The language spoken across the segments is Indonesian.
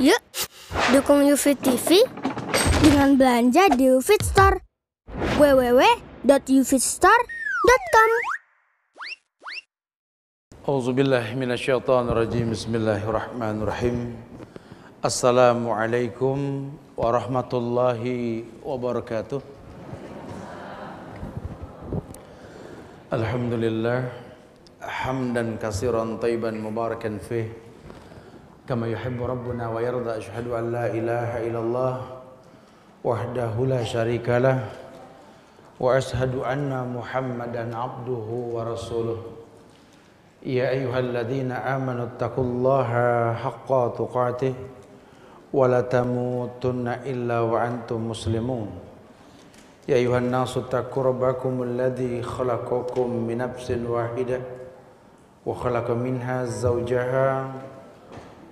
Yuk, dukung UFIT TV dengan belanja di UFIT Store. www.ufitstore.com. A'udzubillahi minasyaitonirrajim. Bismillahirrahmanirrahim. Assalamualaikum warahmatullahi wabarakatuh. Alhamdulillah hamdan katsiran thayyiban mubarakan fih kama yuhibbu rabbuna wa yarda. Asyhadu an la ilaha illallah wahdahu la syarikalah wa asyhadu anna Muhammadan abduhu wa rasuluh. Ya ayyuhalladzina amanu taqullaha haqqa tuqatih wa la tamutunna illa wa antum muslimun. Ya ayuhan nasu taqu rabbakumul ladzi khalaqakum min nafsin wahidah wa khalaqa minha zawjaha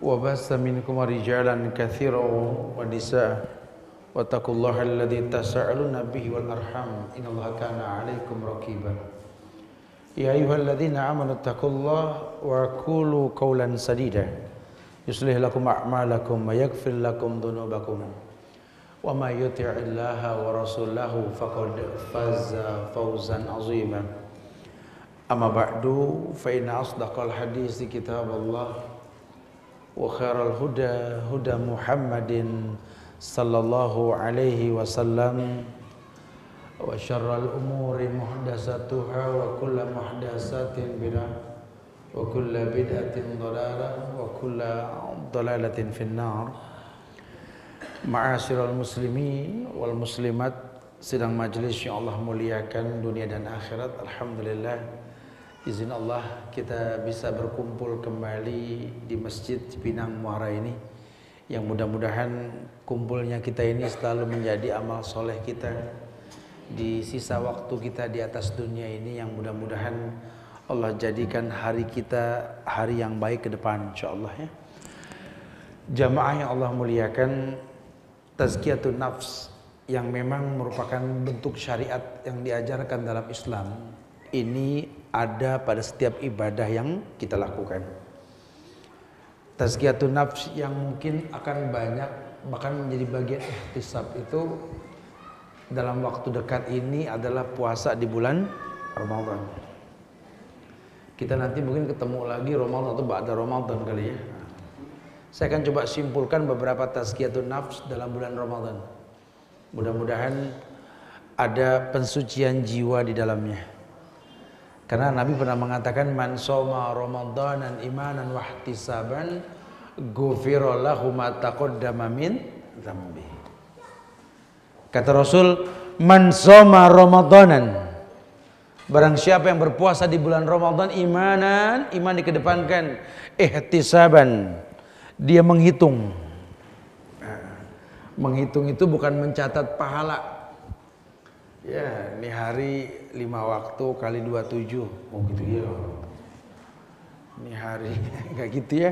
wa bassa minkum rijalan katsiran wa nisaa wa taqullaha alladzi tasaaluna bihi wal arham innallaha kana 'alaikum raqiba. Ya ayyuhalladzina amanu taqullaha wa qulu qawlan sadida yuslih lakum a'malakum wa yaghfir lakum dhunubakum. Wa may yuti'illaha wa rasulahu faqad faza fawzan 'azima. Amma ba'du, fa inna asdaqal hadits kitabullah wa khairal huda huda Muhammadin sallallahu alaihi wasallam wa syarral umuri muhdatsatuha wa kullu muhdatsatin bid'ah wa kullu bid'atin dhalalah wa kullu dhalalatin finnar. Ma'asyiral muslimin wal muslimat, sidang majelis yang Allah muliakan dunia dan akhirat. Alhamdulillah, izin Allah kita bisa berkumpul kembali di Masjid Cipinang Muara ini, yang mudah-mudahan kumpulnya kita ini selalu menjadi amal soleh kita di sisa waktu kita di atas dunia ini, yang mudah-mudahan Allah jadikan hari kita hari yang baik ke depan insyaallah ya. Jamaah yang Allah muliakan, tazkiyatun nafs yang memang merupakan bentuk syariat yang diajarkan dalam Islam ini ada pada setiap ibadah yang kita lakukan. Tazkiyatun nafs yang mungkin akan banyak bahkan menjadi bagian ihtisab itu dalam waktu dekat ini adalah puasa di bulan Ramadan. Kita nanti mungkin ketemu lagi Ramadan atau ba'da Ramadan kali ya. Saya akan coba simpulkan beberapa tazkiyatun nafs dalam bulan Ramadan. Mudah-mudahan ada pensucian jiwa di dalamnya. Karena Nabi pernah mengatakan, man shoma ramadanan imanan wa ihtisaban ghufira lahu ma taqaddama min dzambi. Kata Rasul, man shoma ramadanan, barang siapa yang berpuasa di bulan Ramadan imanan, iman dikedepankan, ihtisaban, dia menghitung. Menghitung itu bukan mencatat pahala. Ya, ini hari 5 waktu kali 27. Oh gitu ya. Ini hari kayak gitu ya.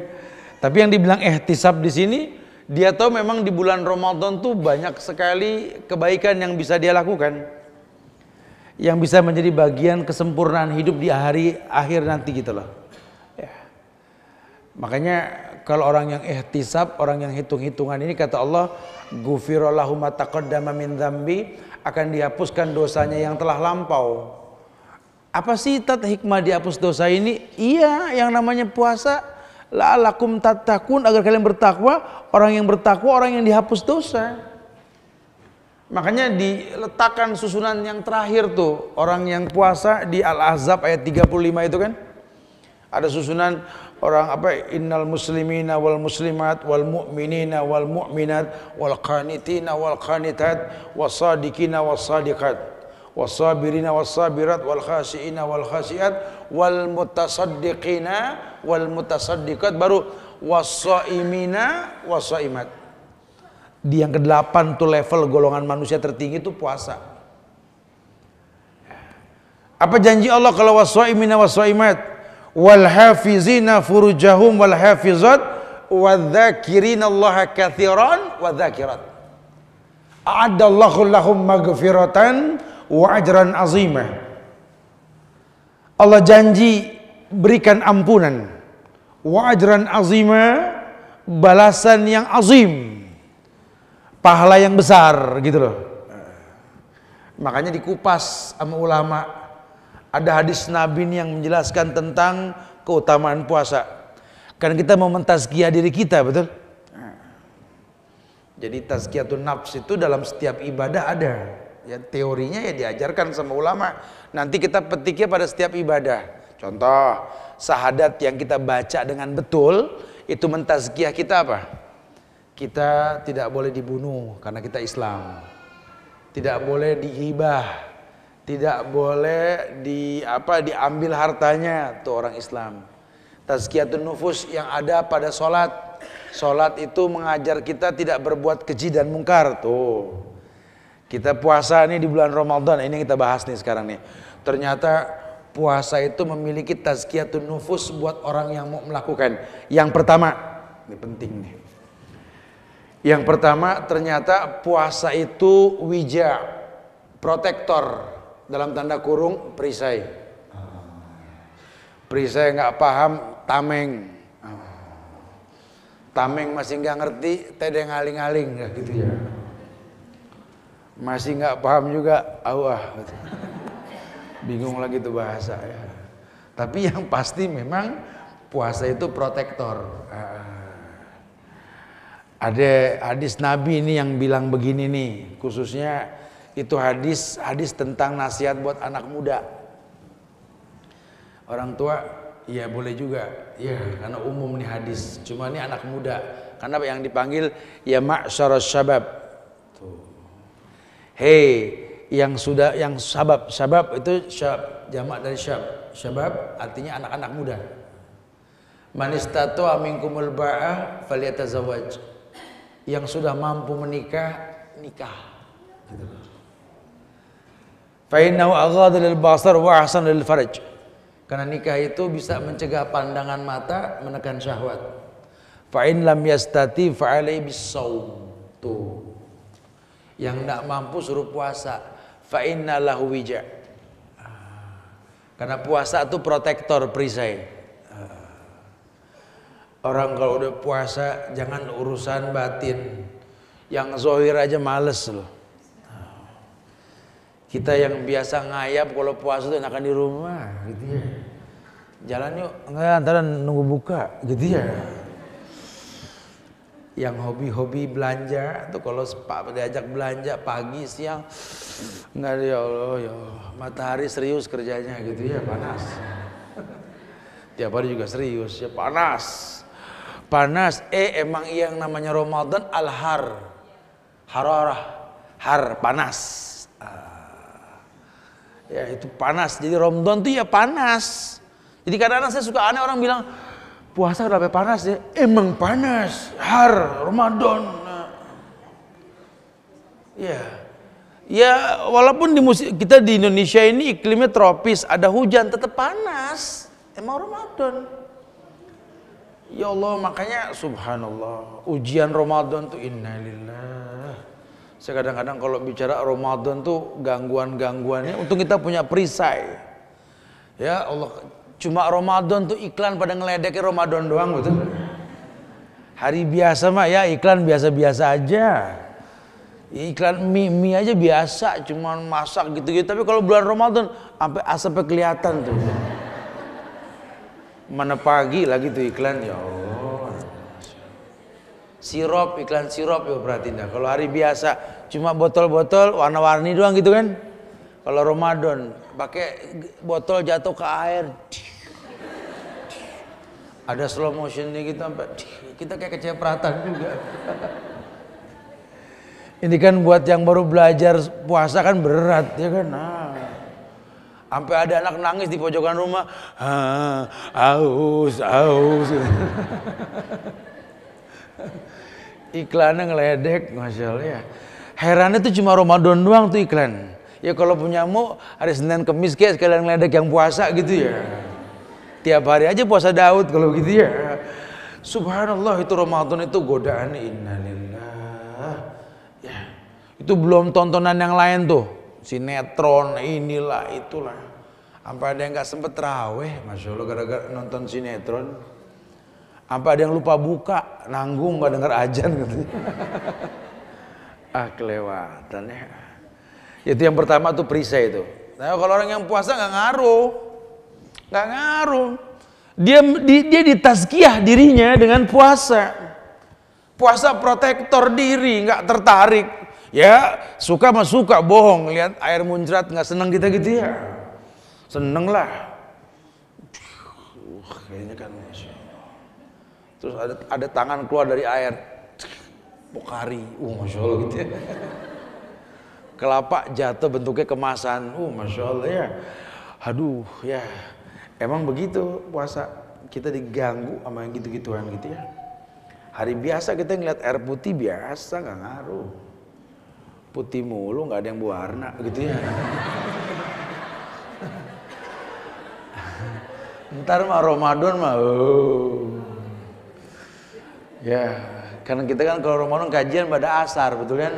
Tapi yang dibilang ihtisab di sini, dia tahu memang di bulan Ramadan tuh banyak sekali kebaikan yang bisa dia lakukan, yang bisa menjadi bagian kesempurnaan hidup di hari akhir nanti gitu loh. Ya. Makanya kalau orang yang ihtisab, orang yang hitung-hitungan ini, kata Allah, ghufira lahu ma taqaddama min dzambi, akan dihapuskan dosanya yang telah lampau. Apa sih hikmah dihapus dosa ini? Iya, yang namanya puasa, la'alakum tattaqun, agar kalian bertakwa. Orang yang bertakwa, orang yang dihapus dosa. Makanya diletakkan susunan yang terakhir tuh, orang yang puasa di Al-Ahzab ayat 35 itu kan. Ada susunan orang apa? Innal muslimina wal muslimat wal mu'minina wal mu'minat wal qanitina wal qanitat was sadiqina was sadiqat was sabirina was sabirat wal khashiina wal khashiat wal mutasaddiqina wal mutasaddiqat, baru was shaimina was shaimat. Di yang ke-8 tuh level golongan manusia tertinggi itu puasa. Apa janji Allah kalau was shaimina was shaimat? Wal hafizina furujahum wal hafizat wadzakirina Allah katsiran wadzakirat a'addallahu lahum maghfiratan wa ajran azimah. Allah janji berikan ampunan wa ajran azimah, balasan yang azim, pahala yang besar gitu loh. Makanya dikupas sama ulama. Ada hadis Nabi yang menjelaskan tentang keutamaan puasa. Karena kita mau mentazkiyah diri kita, betul? Jadi tazkiyatun nafs itu dalam setiap ibadah ada. Ya, teorinya ya diajarkan sama ulama. Nanti kita petiknya pada setiap ibadah. Contoh, syahadat yang kita baca dengan betul itu mentazkiyah kita apa? Kita tidak boleh dibunuh karena kita Islam. Tidak boleh dihibah, tidak boleh diambil hartanya tuh orang Islam. Tazkiyatun nufus yang ada pada sholat. Sholat itu mengajar kita tidak berbuat keji dan mungkar tuh. Kita puasa nih di bulan Ramadan, ini yang kita bahas nih sekarang nih. Ternyata puasa itu memiliki tazkiyatun nufus buat orang yang mau melakukan. Yang pertama, ini penting nih. Yang pertama, ternyata puasa itu wija, protektor, dalam tanda kurung perisai. Perisai nggak paham, tameng. Tameng masih nggak ngerti, tedeng aling-aling, gitu ya. Masih nggak paham juga, awah. Bingung lagi tuh bahasa ya. Tapi yang pasti memang puasa itu protektor. Ada hadis Nabi ini yang bilang begini nih, khususnya itu hadis tentang nasihat buat anak muda. Orang tua ya boleh juga, ya karena umum nih hadis. Cuma ini anak muda, karena yang dipanggil ya ma'syaras syabab. Tuh. Hei, yang syabab itu jamak dari syabab artinya anak-anak muda. Man istata'a minkumul ba'ah falyatazawwaj. Yang sudah mampu menikah, nikah. Gitu. Fa innahu aghadha lil basar wa ahsan lil farj. Karena nikah itu bisa mencegah pandangan mata, menekan syahwat. Fa in lam yastati fa alaihi bis-shaum. Tuh. Yang tidak mampu suruh puasa. Fa inna lahu wija. Karena puasa itu protektor perisai. Orang kalau udah puasa jangan urusan batin. Yang zahir aja males loh. Kita yang biasa ngayap kalau puasa itu enakan di rumah gitu ya. Jalan yuk, enggak antara nunggu buka gitu ya. Yang hobi-hobi belanja tuh kalau diajak belanja pagi siang enggak, ya Allah ya matahari serius kerjanya gitu ya, panas. Tiap hari juga serius ya, panas. Emang yang namanya Ramadan hararah, panas. Ya itu panas. Jadi Ramadan tuh ya panas. Jadi kadang-kadang saya suka aneh orang bilang puasa kenapa panas ya? Emang panas. Ramadan. Ya walaupun kita di Indonesia ini iklimnya tropis, ada hujan tetap panas. Emang Ramadan. Ya Allah, makanya subhanallah, ujian Ramadan tuh innalillah. Saya kadang-kadang kalau bicara Ramadan tuh gangguan-gangguannya, untung kita punya perisai. Ya Allah, cuma Ramadan tuh iklan pada ngeledekin Ramadan doang betul. Hari biasa mah ya iklan biasa-biasa aja. Iklan mie aja biasa, cuma masak gitu-gitu. Tapi kalau bulan Ramadan sampai asapnya kelihatan tuh. Mana pagi lagi tuh iklan, ya Allah. Iklan sirop ya berarti dah. Kalau hari biasa cuma botol-botol warna-warni doang gitu kan. Kalau Ramadan pakai botol jatuh ke air. Ada slow motionnya gitu sampai kita kayak kecipratan juga. Ini kan buat yang baru belajar puasa kan berat ya kan. Sampai ada anak nangis di pojokan rumah. Aus. Iklannya ngeledek, Masya Allah ya. Herannya tuh cuma Ramadan doang tuh iklan. Ya kalau punyamu hari Senin Kemis kayak sekalian ngeledek yang puasa gitu ya. Tiap hari aja puasa Daud kalau gitu ya. Subhanallah, itu Ramadan itu godaan, innalillah. Ya. Itu belum tontonan yang lain tuh. Sinetron inilah itulah. Sampai ada yang nggak sempet terawih, Masya Allah gara-gara nonton sinetron. Apa ada yang lupa buka, nanggung nggak dengar ajan gitu. Kelewatan ya. Itu yang pertama tuh perisai itu. Nah, kalau orang yang puasa nggak ngaruh. Dia ditazkiyah dirinya dengan puasa. Puasa protektor diri, nggak tertarik. Ya suka mah suka, bohong lihat air muncrat nggak seneng kita gitu ya. Seneng lah. Kayaknya kan Masya Allah. Terus ada tangan keluar dari air. Pokari, Masya Allah gitu ya. Kelapa jatuh bentuknya kemasan, Masya Allah ya. Aduh ya, emang begitu puasa, kita diganggu sama yang gitu-gituan gitu ya. Hari biasa kita ngeliat air putih biasa, nggak ngaruh. Putih mulu, nggak ada yang berwarna gitu ya. Ntar mah Ramadan mah, ya, karena kita kan kalau Ramadan kajian pada asar, betul kan?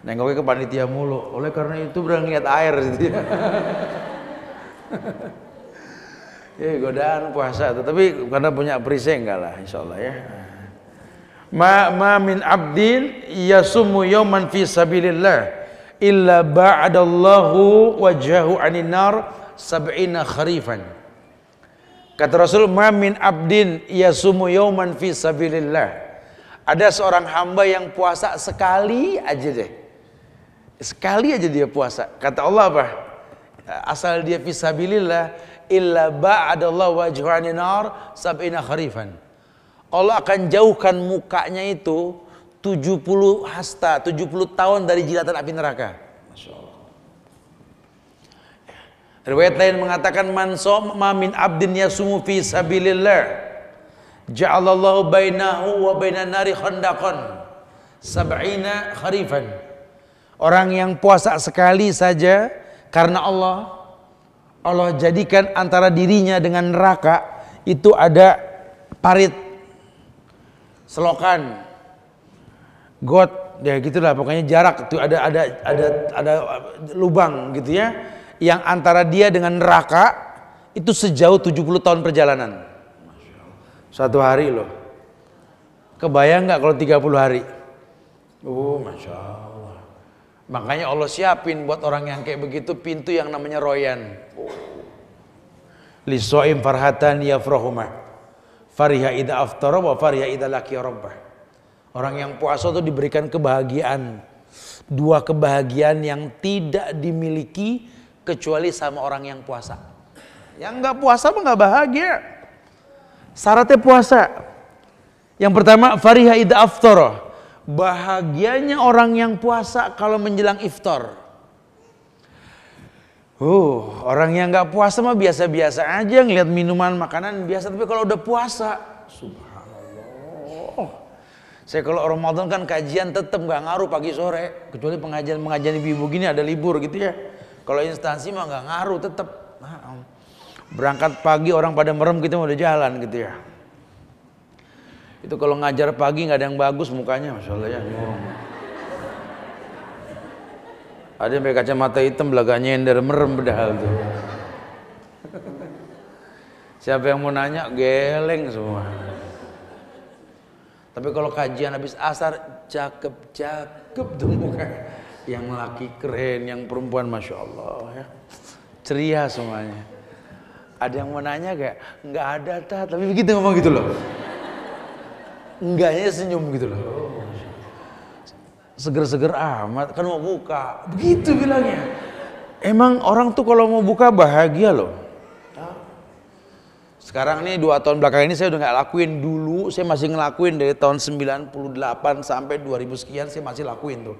Nengoknya ke panitia mulu. Oleh karena itu berang lihat air gitu ya. Ya godaan puasa itu, tapi karena punya perisai enggak lah, insyaallah ya. Ma min abdin yasumu yawman fi sabilillah illa ba'adallahu wajhahu 'anil nar 70 kharifan. Kata Rasul, ma min abdin yasumu yawman fi sabilillah. Ada seorang hamba yang puasa sekali aja deh. Sekali aja dia puasa. Kata Allah apa? Asal dia fisabilillah illa ba'adallahu wajhahu 'anil nar 70 kharifan. Allah akan jauhkan mukanya itu 70 hasta, 70 tahun dari jilatan api neraka. Masya Allah. Riwayat lain mengatakan man soma min abdin yasumu fi sabilillah ja'alallahu bainahu wa bainan nari khandaqan 70 kharifan. Orang yang puasa sekali saja karena Allah jadikan antara dirinya dengan neraka itu ada parit, selokan, got, ya gitulah pokoknya jarak itu ada lubang gitu ya, yang antara dia dengan neraka itu sejauh 70 tahun perjalanan. Satu hari loh. Kebayang nggak kalau 30 hari? Masya Allah. Makanya Allah siapin buat orang yang kayak begitu pintu yang namanya royan. Li shaim farhatan yafrahuma. Fariha idza aftara wa fariha idza laqiya rabbah. Orang yang puasa itu diberikan kebahagiaan. Dua kebahagiaan yang tidak dimiliki kecuali sama orang yang puasa. Yang enggak puasa mah enggak bahagia. Syaratnya puasa. Yang pertama fariha idza aftara. Bahagianya orang yang puasa kalau menjelang iftar. Orang yang nggak puasa mah biasa-biasa aja ngeliat minuman makanan biasa, tapi kalau udah puasa, subhanallah. Saya kalau Ramadan kan kajian tetap nggak ngaruh pagi sore, kecuali pengajian ibu-ibu gini ada libur gitu ya. Kalau instansi mah nggak ngaruh tetap. Berangkat pagi orang pada merem kita udah jalan gitu ya. Itu kalau ngajar pagi nggak ada yang bagus mukanya, Masya Allah ya. Ada yang pakai kacamata hitam, belaga nyender, merem bedahal tuh. Siapa yang mau nanya, geleng semua. Tapi kalau kajian habis asar, cakep tuh muka. Yang laki keren, yang perempuan Masya Allah ya. Ceria semuanya. Ada yang mau nanya kayak, nggak ada tapi begitu ngomong gitu loh. Enggaknya senyum gitu loh. Seger-seger amat kan mau buka. Begitu bilangnya. Emang orang tuh kalau mau buka bahagia loh. Sekarang nih 2 tahun belakang ini saya udah gak lakuin. Dulu saya masih ngelakuin dari tahun 98 sampai 2000 sekian saya masih lakuin tuh.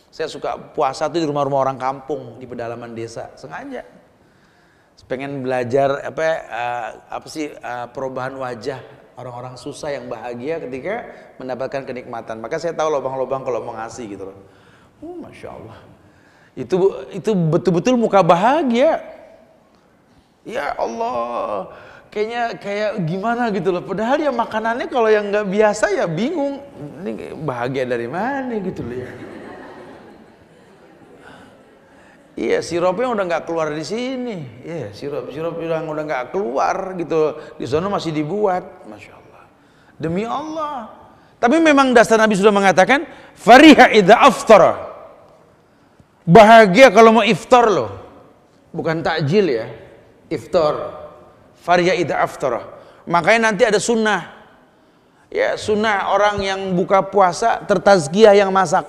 Saya suka puasa tuh di rumah-rumah orang kampung di pedalaman desa. Sengaja. Pengen belajar perubahan wajah orang-orang susah yang bahagia ketika mendapatkan kenikmatan. Maka saya tahu lubang-lubang kalau mau ngasih gitu loh. Masya Allah. Itu betul-betul muka bahagia. Ya Allah. Kayaknya kayak gimana gitu loh. Padahal ya makanannya kalau yang nggak biasa ya bingung. Ini bahagia dari mana gitu loh ya. Iya, sirupnya udah nggak keluar di sini. Iya, sirup udah nggak keluar gitu. Di sana masih dibuat, masya Allah. Demi Allah. Tapi memang dasar Nabi sudah mengatakan, fariha idza aftara. Bahagia kalau mau iftar loh. Bukan takjil ya. Iftar. Fariha idza aftara. Makanya nanti ada sunnah. Ya, sunnah orang yang buka puasa tertazkiyah yang masak.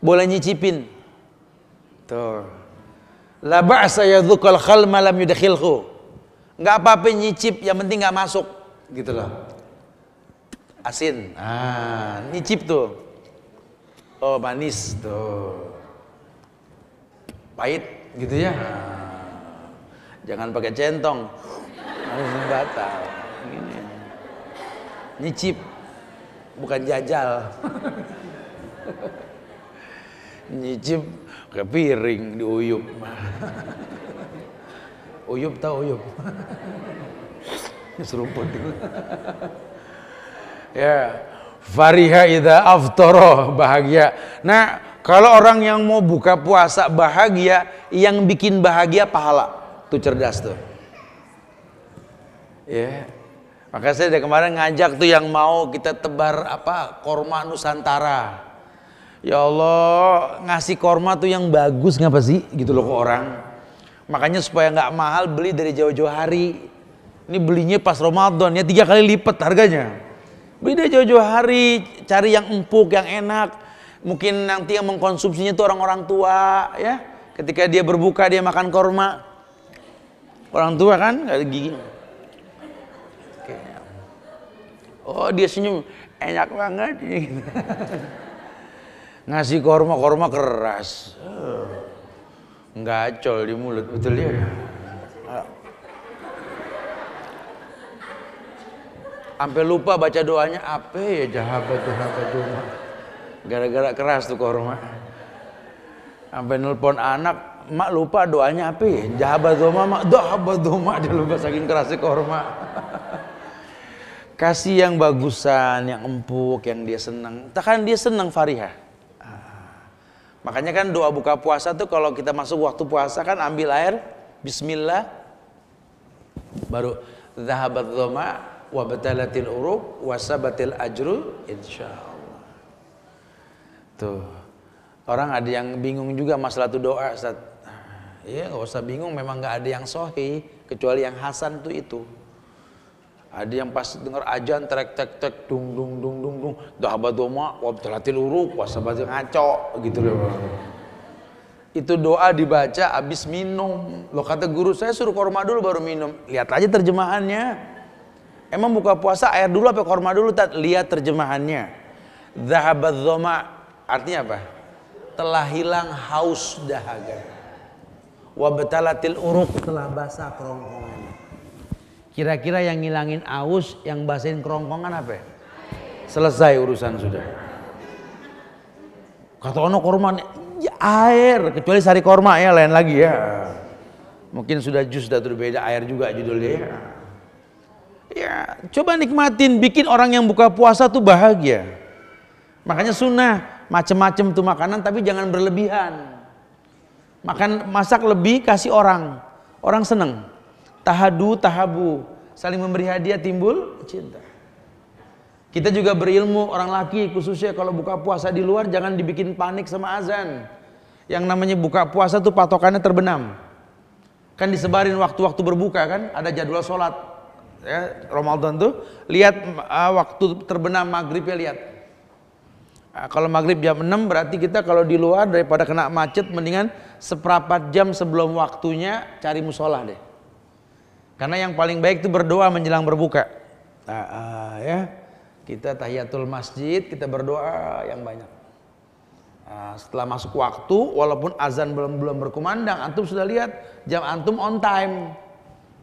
Boleh nyicipin. Tuh. La ba'sa yadhukal khalma lam yudkhilhu. Enggak apa-apa nyicip, yang penting enggak masuk, gitu loh. Asin. Nyicip tuh. Oh, manis tuh. Pahit gitu ya. Jangan pakai centong. Harus batal. Gini. Nyicip bukan jajal. Nyicip ke piring diuyup. Uyup tau uyup? Seruput. Ya, fariha idza aftara, bahagia. Nah, kalau orang yang mau buka puasa bahagia, yang bikin bahagia pahala. Tuh cerdas tuh. Ya. Maka saya dari kemarin ngajak tuh yang mau kita tebar korma Nusantara. Ya Allah, ngasih korma tuh yang bagus ngapa sih gitu loh ke orang. Makanya supaya nggak mahal beli dari jauh-jauh hari. Ini belinya pas Ramadan ya 3 kali lipat harganya. Beli dari jauh-jauh hari, cari yang empuk, yang enak. Mungkin nanti yang mengkonsumsinya tuh orang-orang tua ya. Ketika dia berbuka dia makan korma. Orang tua kan nggak ada gigi. Oh dia senyum, enak banget. Ngasih korma keras, ngacol di mulut, betul ya. Sampai lupa baca doanya apa ya, jahabat cuma. Gara-gara keras tuh korma. Sampai nelpon anak, mak lupa doanya apa ya, jahabat mak, dia lupa saking kerasnya korma. Kasih yang bagusan, yang empuk, yang dia senang. Takkan dia senang farihah. Makanya kan doa buka puasa tuh kalau kita masuk waktu puasa kan ambil air, bismillah, baru zahabat dhama wa batalatil uruq wa sabatil ajru insyaallah. Tuh. Orang ada yang bingung juga masalah tuh doa, Ustaz. Ya enggak usah bingung, memang enggak ada yang sahih kecuali yang hasan tuh itu. Ada yang pas dengar ajan tek dung dhahabat dhama wa batalatil uruq wa sabatil ngaco gitu loh. Itu doa dibaca habis minum. Loh kata guru saya suruh korma dulu baru minum. Lihat aja terjemahannya. Emang buka puasa air dulu apa korma dulu? Lihat terjemahannya. Dhahabat dhama artinya apa? Telah hilang haus dahaga. Wa batalatil uruq, telah basah kerongkongan. Kira-kira yang ngilangin aus, yang basahin kerongkongan apa? Selesai urusan sudah. Kata ono korma ya air, kecuali sari korma ya lain lagi ya. Mungkin sudah jus sudah berbeda, air juga judulnya ya. Ya, coba nikmatin, bikin orang yang buka puasa tuh bahagia. Makanya sunnah macem-macem tuh makanan tapi jangan berlebihan. Masak lebih kasih orang seneng. Tahadu, tahabu, saling memberi hadiah timbul cinta. Kita juga berilmu, orang laki khususnya kalau buka puasa di luar jangan dibikin panik sama azan. Yang namanya buka puasa tuh patokannya terbenam. Kan disebarin waktu-waktu berbuka kan, ada jadwal sholat. Ya, Ramadan tuh lihat waktu terbenam maghribnya lihat. Kalau maghrib jam 6 berarti kita kalau di luar daripada kena macet mendingan seperempat jam sebelum waktunya cari musola deh. Karena yang paling baik itu berdoa menjelang berbuka. Ya, kita tahiyatul masjid, kita berdoa yang banyak. Setelah masuk waktu, walaupun azan belum berkumandang, antum sudah lihat jam antum on time.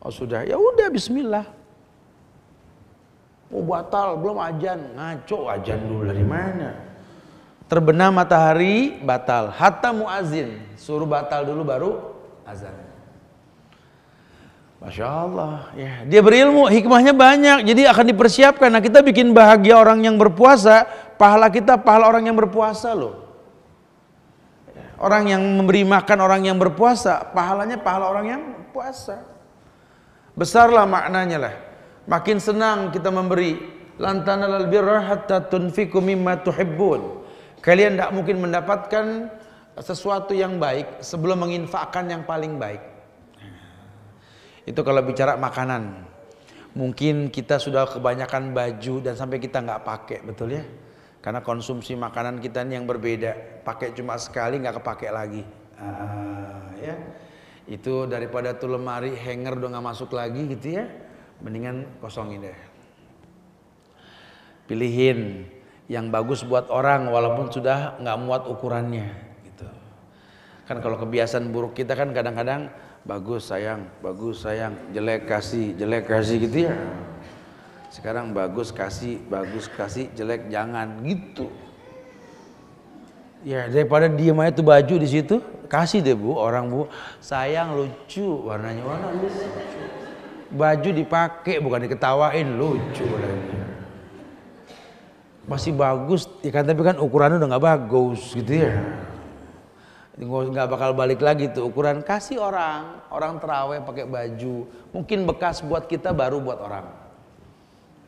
Oh sudah, ya udah Bismillah. Oh batal, belum azan, ngaco azan dulu dari mana? Terbenam matahari batal. Hatta muazin suruh batal dulu baru azan. Masya Allah, ya. Dia berilmu, hikmahnya banyak, jadi akan dipersiapkan. Nah kita bikin bahagia orang yang berpuasa, pahala kita pahala orang yang berpuasa loh. Orang yang memberi makan orang yang berpuasa, pahalanya pahala orang yang puasa. Besarlah maknanya lah. Makin senang kita memberi. Lan tanalul birra hatta tunfiqu mimma tuhibbun. Kalian tidak mungkin mendapatkan sesuatu yang baik sebelum menginfakkan yang paling baik. Itu kalau bicara makanan. Mungkin kita sudah kebanyakan baju dan sampai kita nggak pakai, betul ya? Karena konsumsi makanan kita ini yang berbeda, pakai cuma sekali nggak kepake lagi. Ya, itu daripada tuh lemari hanger udah nggak masuk lagi gitu ya, mendingan kosongin deh. Pilihin yang bagus buat orang walaupun sudah nggak muat ukurannya. Gitu. Kan kalau kebiasaan buruk kita kan kadang-kadang bagus sayang, jelek kasih gitu ya. Sekarang bagus kasih, jelek jangan gitu. Ya daripada diem aja tuh baju di situ, kasih deh bu, orang bu, sayang lucu, warnanya warna lucu. Baju dipakai bukan diketawain, lucu warnanya. Masih bagus, ya kan tapi kan ukurannya udah nggak bagus gitu ya. Nggak bakal balik lagi tuh ukuran. Kasih orang terawih pakai baju, mungkin bekas buat kita baru buat orang.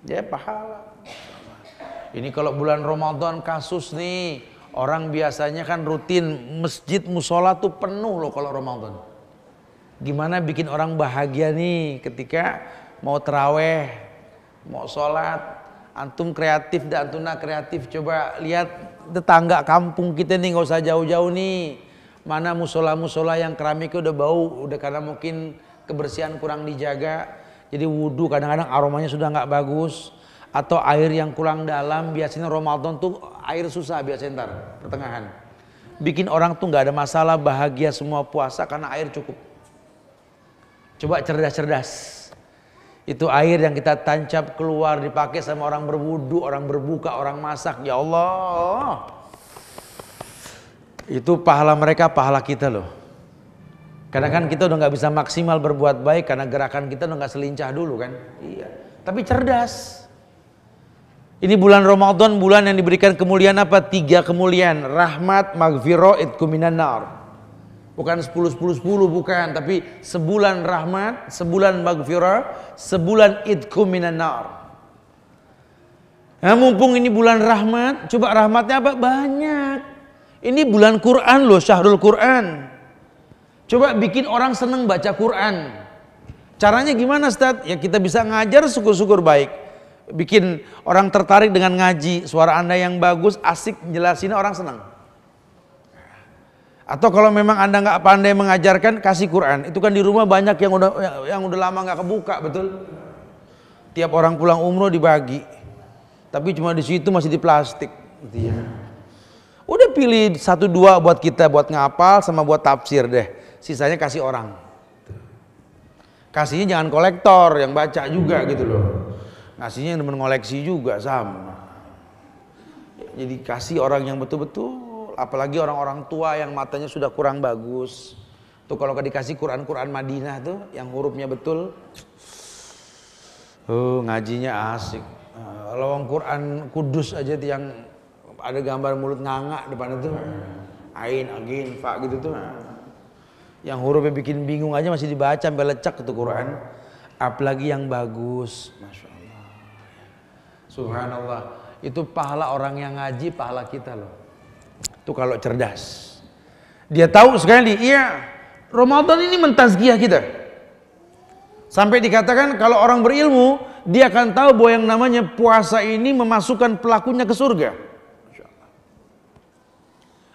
Ya pahala. Ini kalau bulan Ramadan kasus nih, orang biasanya kan rutin masjid musola tuh penuh loh kalau Ramadan. Gimana bikin orang bahagia nih ketika mau terawih, mau sholat, antum kreatif dan antuna kreatif. Coba lihat tetangga kampung kita nih, nggak usah jauh-jauh nih. Mana musola-musola yang keramiknya udah bau, udah karena mungkin kebersihan kurang dijaga. Jadi wudhu kadang-kadang aromanya sudah nggak bagus, atau air yang kurang dalam. Biasanya Ramadan tuh air susah biasanya ntar pertengahan. Bikin orang tuh nggak ada masalah, bahagia semua puasa karena air cukup. Coba cerdas-cerdas. Itu air yang kita tancap keluar dipakai sama orang berwudhu, orang berbuka, orang masak. Ya Allah, itu pahala mereka, pahala kita loh. Karena kan kita udah nggak bisa maksimal berbuat baik karena gerakan kita udah nggak selincah dulu kan. Iya. Tapi cerdas. Ini bulan Ramadan, bulan yang diberikan kemuliaan apa? 3 kemuliaan. Rahmat, maghfirah, idkum minan nar. Bukan 10-10-10 bukan, tapi sebulan rahmat, sebulan maghfirah, sebulan idkum minan nar. Nah, mumpung ini bulan rahmat, coba rahmatnya apa? Banyak. Ini bulan Quran loh, syahrul Quran. Coba bikin orang seneng baca Quran. Caranya gimana Ustaz? Ya kita bisa ngajar syukur-syukur baik. Bikin orang tertarik dengan ngaji. Suara Anda yang bagus, asik, jelasin orang senang. Atau kalau memang Anda nggak pandai mengajarkan, kasih Quran. Itu kan di rumah banyak yang udah lama nggak kebuka, betul? Tiap orang pulang umroh dibagi. Tapi cuma di situ masih di plastik. Gitu ya. Udah pilih 1-2 buat kita, buat ngapal sama buat tafsir deh. Sisanya kasih orang. Kasihnya jangan kolektor yang baca juga gitu loh. Ngasihnya yang mengoleksi juga sama. Jadi kasih orang yang betul-betul, apalagi orang-orang tua yang matanya sudah kurang bagus. Tuh kalau dikasih Quran Madinah tuh yang hurufnya betul. Ngajinya asik. Kalau Quran Kudus aja tuh yang ada gambar mulut nganga depan itu. Ain, agin, fa gitu tuh. Yang hurufnya bikin bingung aja masih dibaca sampai lecak itu Quran. Apalagi yang bagus. Masya Allah. Subhanallah. Itu pahala orang yang ngaji, pahala kita loh. Itu kalau cerdas. Dia tahu sekali, iya Ramadan ini mentazkiyah kita. Sampai dikatakan kalau orang berilmu, dia akan tahu bahwa yang namanya puasa ini memasukkan pelakunya ke surga.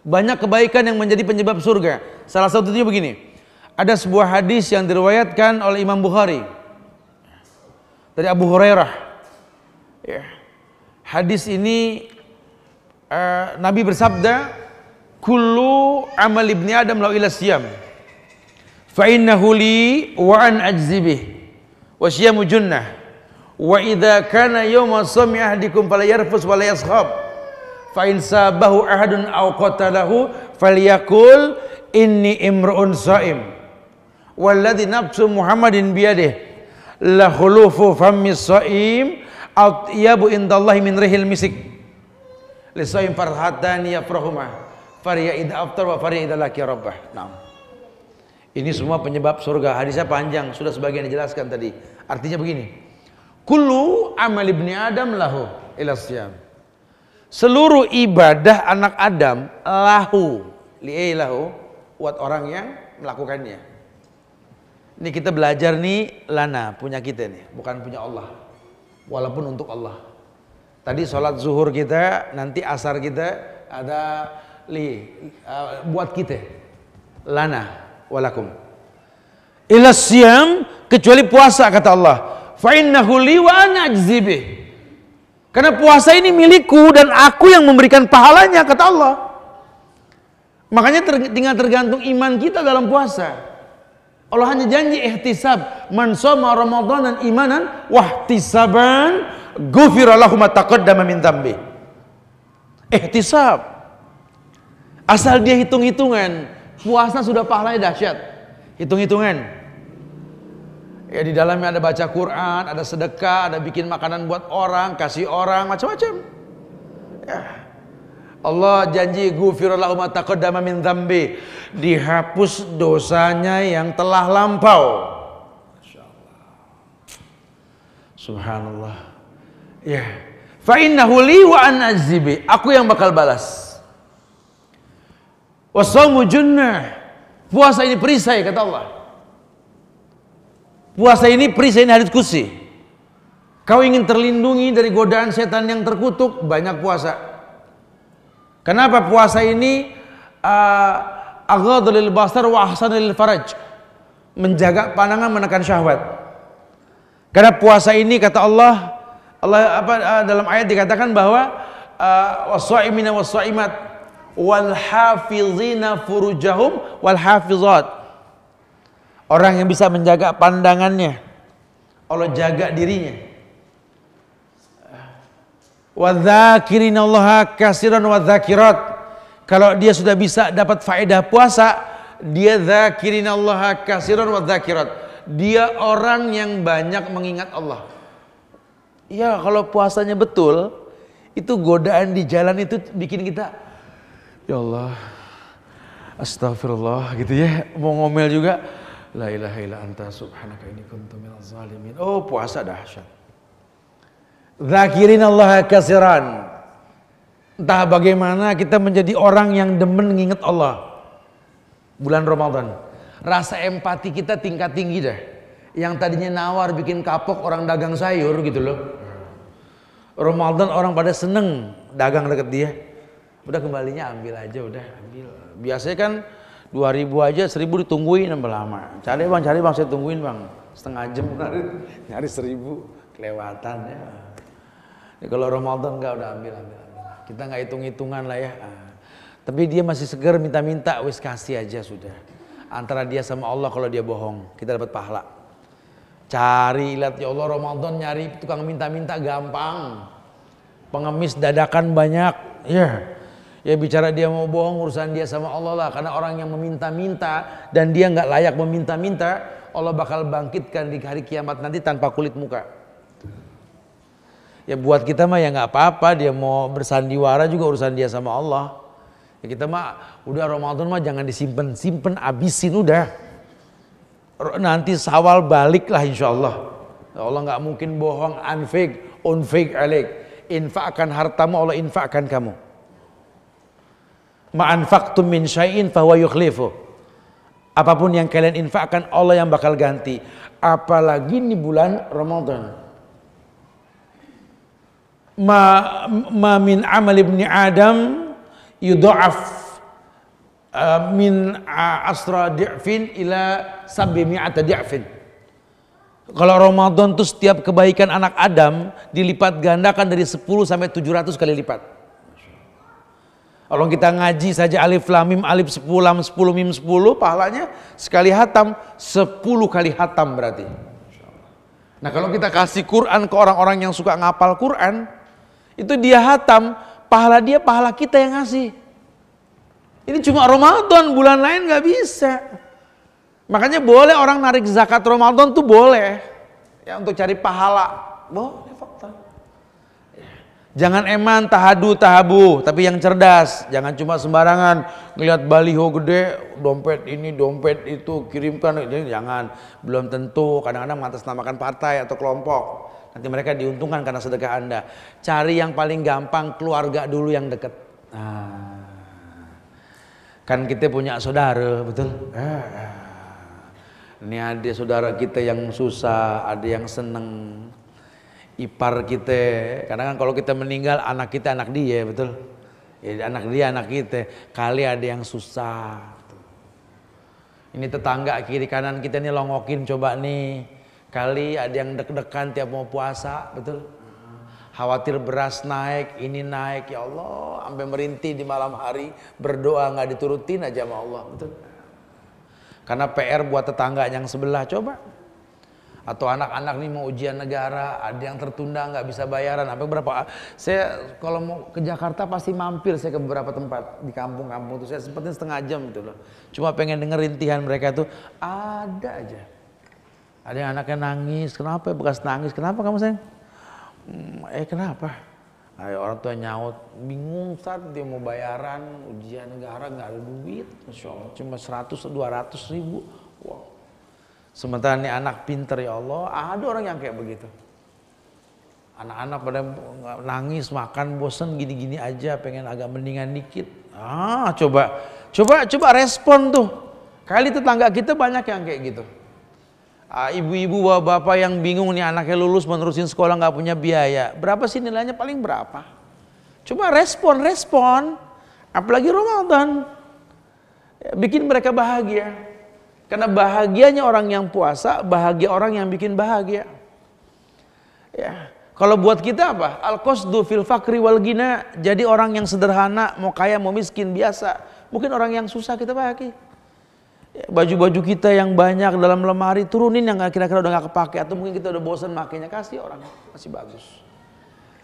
Banyak kebaikan yang menjadi penyebab surga. Salah satunya begini. Ada sebuah hadis yang diriwayatkan oleh Imam Bukhari dari Abu Hurairah. Ya. Hadis ini Nabi bersabda, "Kullu amal ibni Adam lau ila siyam, fa innahu li wa an ajzi bih, wa siyamu junnah, wa idza kana yawma sawmi ahadikum fala yarfus wa la yaskhab." Fa in sabahu ahadun aw qatalahu falyakul inni imru'un shaim walladzi nafsu Muhammadin biyadihi la khulufu fammi shaim atyabu indallahi min rihil misik li shaim farhatani yafrahuma fariya idza aftar wa fariya idza laqiya rabbah. Naam. Ini semua penyebab surga. Hadisnya panjang, sudah sebagian dijelaskan tadi. Artinya begini. Kullu amal ibni Adam lahu ila siyam. Seluruh ibadah anak Adam lahu, lahu buat orang yang melakukannya. Ini kita belajar nih lana, punya kita nih, bukan punya Allah. Walaupun untuk Allah. Tadi sholat zuhur kita, nanti asar kita ada buat kita. Lana walakum. Ila siyam, kecuali puasa kata Allah. Fa innahu li wa ana ajzi bih. Karena puasa ini milikku dan aku yang memberikan pahalanya kata Allah. Makanya tinggal tergantung iman kita dalam puasa. Allah hanya janji ihtisab, man shoma ramadhanan imanan wahtisaban ghufira lahu ma taqaddama min dzambi. Ihtisab. Asal dia hitung-hitungan, puasa sudah pahalanya dahsyat. Hitung-hitungan. Ya di dalamnya ada baca Quran, ada sedekah, ada bikin makanan buat orang, kasih orang, macam-macam. Ya. Allah janji ghufira lahu ma taqaddama min dzambi, dihapus dosanya yang telah lampau. Masyaallah. Subhanallah. Ya. Fa innahu li wa ana ajzibi, aku yang bakal balas. Wasaumu junnah, puasa ini perisai kata Allah. Puasa ini perisai, ini hadits qudsi. Kau ingin terlindungi dari godaan setan yang terkutuk, banyak puasa. Kenapa puasa ini aghadul lil basar wa ahsanul lil faraj, menjaga pandangan, menekan syahwat. Karena puasa ini kata Allah dalam ayat dikatakan bahwa was-shaimina was-shaimat wal hafizina furujahum wal hafizat. Orang yang bisa menjaga pandangannya, Allah jaga dirinya. Wadzakirinallaha katsiran wadzakirat. Kalau dia sudah bisa dapat faedah puasa, dia dzakirinallaha katsiran wadzakirat. Dia orang yang banyak mengingat Allah. Ya, kalau puasanya betul, itu godaan di jalan itu bikin kita, ya Allah, astagfirullah gitu ya, mau ngomel juga. La ilaha illa anta subhanaka inni kuntu minaz zalimin. Oh, puasa dahsyat. Dzakirinallaha katsiran. Entah bagaimana kita menjadi orang yang demen nginget Allah. Bulan Ramadan. Rasa empati kita tingkat tinggi dah. Yang tadinya nawar bikin kapok orang dagang sayur gitu loh. Ramadan orang pada seneng dagang deket dia. Udah kembalinya ambil aja, udah ambil. Biasanya kan 2000 aja, 1000 ditungguin nambah lama. Cari bang, saya tungguin bang. Setengah jam nyari 1000 kelewatan ya. Ya, kalau Ramadan enggak, udah ambil. Kita nggak hitung-hitungan lah ya. Tapi dia masih seger minta-minta, wis kasih aja sudah. Antara dia sama Allah, kalau dia bohong, kita dapat pahala. Cari, lihat ya Allah, Ramadan nyari tukang minta-minta gampang. Pengemis dadakan banyak, ya. Ya bicara dia mau bohong, urusan dia sama Allah lah. Karena orang yang meminta-minta dan dia nggak layak meminta-minta, Allah bakal bangkitkan di hari kiamat nanti tanpa kulit muka. Ya buat kita mah ya nggak apa-apa, dia mau bersandiwara juga urusan dia sama Allah. Ya kita mah udah Ramadan mah jangan disimpan, abisin udah. Nanti Syawal balik lah insya Allah. Allah nggak mungkin bohong, unfik alik. Infakkan hartamu, Allah infakkan kamu. Ma'anfaqtum min syai'in fahuwa yukhlifu. Apapun yang kalian infakkan, Allah yang bakal ganti. Apalagi di bulan Ramadan. Ma min amal ibni Adam yudha'af min asra di'fin ila sab'imi'ata di'fin. Kalau Ramadan tuh setiap kebaikan anak Adam dilipat gandakan dari 10 sampai 700 kali lipat. Kalau kita ngaji saja alif lam mim alif 10 lam 10 mim 10, pahalanya sekali hatam 10 kali hatam berarti. Nah kalau kita kasih Quran ke orang-orang yang suka ngapal Quran, itu dia hatam, pahala dia pahala kita yang ngasih. Ini cuma Ramadan, bulan lain nggak bisa. Makanya boleh orang narik zakat Ramadan tuh boleh, ya untuk cari pahala, boleh fakta. Jangan eman tahadu tahabu, tapi yang cerdas. Jangan cuma sembarangan ngelihat baliho gede, dompet ini, dompet itu, kirimkan. Jangan, belum tentu. Kadang-kadang mengatasnamakan partai atau kelompok. Nanti mereka diuntungkan karena sedekah Anda. Cari yang paling gampang, keluarga dulu yang dekat. Kan kita punya saudara, betul? Ini ada saudara kita yang susah, ada yang seneng. Ipar kita, kadang kan kalau kita meninggal anak kita anak dia, betul? Ya, anak dia anak kita. Kali ada yang susah. Ini tetangga kiri kanan kita nih longokin coba nih. Kali ada yang deg-degan tiap mau puasa, betul? Khawatir beras naik, ini naik, ya Allah, sampai merintih di malam hari berdoa nggak diturutin aja sama Allah, betul? Karena PR buat tetangga yang sebelah, coba. Atau anak-anak nih mau ujian negara, ada yang tertunda nggak bisa bayaran, apa berapa? Saya kalau mau ke Jakarta pasti mampir saya ke beberapa tempat di kampung-kampung itu, saya sempetin setengah jam gitu loh. Cuma pengen denger rintihan mereka tuh, ada aja. Ada yang anaknya nangis, kenapa bekas nangis, kenapa kamu sayang? Kenapa? Ayo, orang tua nyaut, bingung saat dia mau bayaran ujian negara nggak ada duit, Masya Allah, cuma 100-200 ribu. Wow. Sementara ini anak pinter, ya Allah, ada orang yang kayak begitu. Anak-anak pada nangis, makan bosen gini-gini aja, pengen agak mendingan dikit. Coba respon tuh. Kali tetangga kita banyak yang kayak gitu. Ibu-ibu bapak yang bingung nih anaknya lulus menerusin sekolah nggak punya biaya. Berapa sih nilainya, paling berapa? Coba respon. Apalagi Ramadan. Bikin mereka bahagia. Karena bahagianya orang yang puasa, bahagia orang yang bikin bahagia. Ya. Kalau buat kita apa? Al-qasdu fil fakri wal ghina. Jadi orang yang sederhana, mau kaya mau miskin biasa. Mungkin orang yang susah kita bahagia. Ya, baju-baju kita yang banyak dalam lemari turunin yang kira-kira udah gak kepake, atau mungkin kita udah bosan makainya, kasih orang, masih bagus.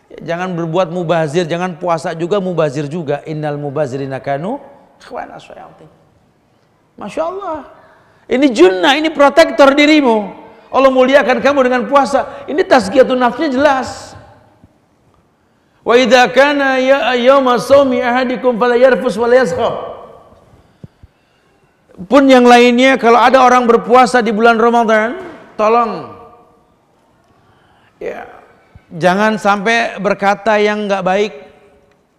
Ya, jangan berbuat mubazir, jangan puasa juga mubazir juga. Innal mubazirina kanu ikhwana syayatin. Masya Allah. Ini junnah, ini protektor dirimu. Allah muliakan kamu dengan puasa. Ini tazkiyatun nafsnya jelas. Wa idza kana yauma shaumi ahadikum fala yarfus wala yaskhab. Pun yang lainnya, kalau ada orang berpuasa di bulan Ramadan, tolong ya, jangan sampai berkata yang enggak baik,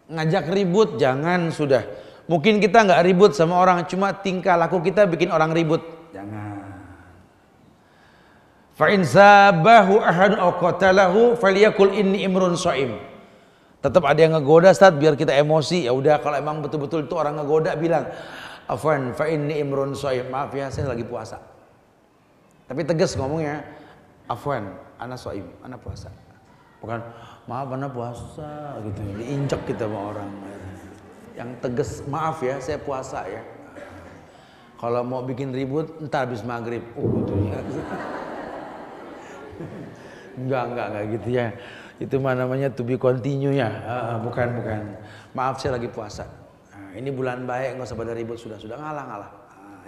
ngajak ribut, jangan sudah. Mungkin kita enggak ribut sama orang, cuma tingkah laku kita bikin orang ribut. Jangan. Fa in sabahu ahadun aw qatalahu falyakul inni imrun shaim. Tetap ada yang ngegoda, Ustaz, biar kita emosi. Ya udah, kalau emang betul-betul itu orang ngegoda, bilang, afwan fa inni imrun shaim. Maaf ya, saya lagi puasa. Tapi tegas ngomongnya, afwan, ana shaim, ana puasa. Bukan, maaf ana puasa gitu. Diinjek kita sama orang. Yang tegas, maaf ya, saya puasa ya. Kalau mau bikin ribut, entar habis maghrib. Gitu ya. Enggak gitu ya. Itu mah namanya to be continue ya. Bukan. Maaf, saya lagi puasa. Ini bulan baik, nggak usah pada ribut, sudah ngalah.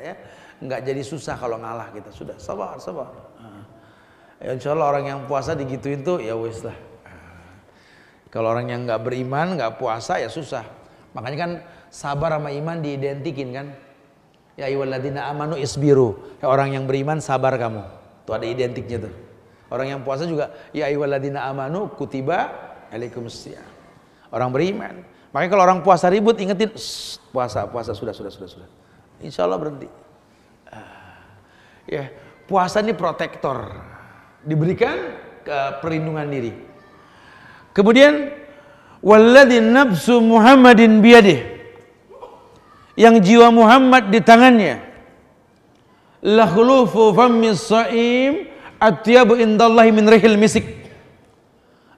Ya, nggak jadi susah kalau ngalah kita. Sudah sabar. Ya, insya Allah orang yang puasa digituin tuh ya wis lah. Kalau orang yang nggak beriman, nggak puasa ya susah. Makanya kan sabar sama iman diidentikin kan. Ya ayyuhalladzina amanu isbiru. Ya, orang yang beriman sabar kamu. Tuh ada identiknya tuh. Orang yang puasa juga ya ayyuhalladzina amanu kutiba alaikumusiyam. Orang beriman. Makanya kalau orang puasa ribut ingetin puasa sudah. Insya Allah berhenti. Ya, puasa ini protektor. Diberikan ke perlindungan diri. Kemudian walladzi nafsu Muhammadin biyadihi. Yang jiwa Muhammad di tangannya. La khulufu fammis shaim atyabu indallahi min rihil misik.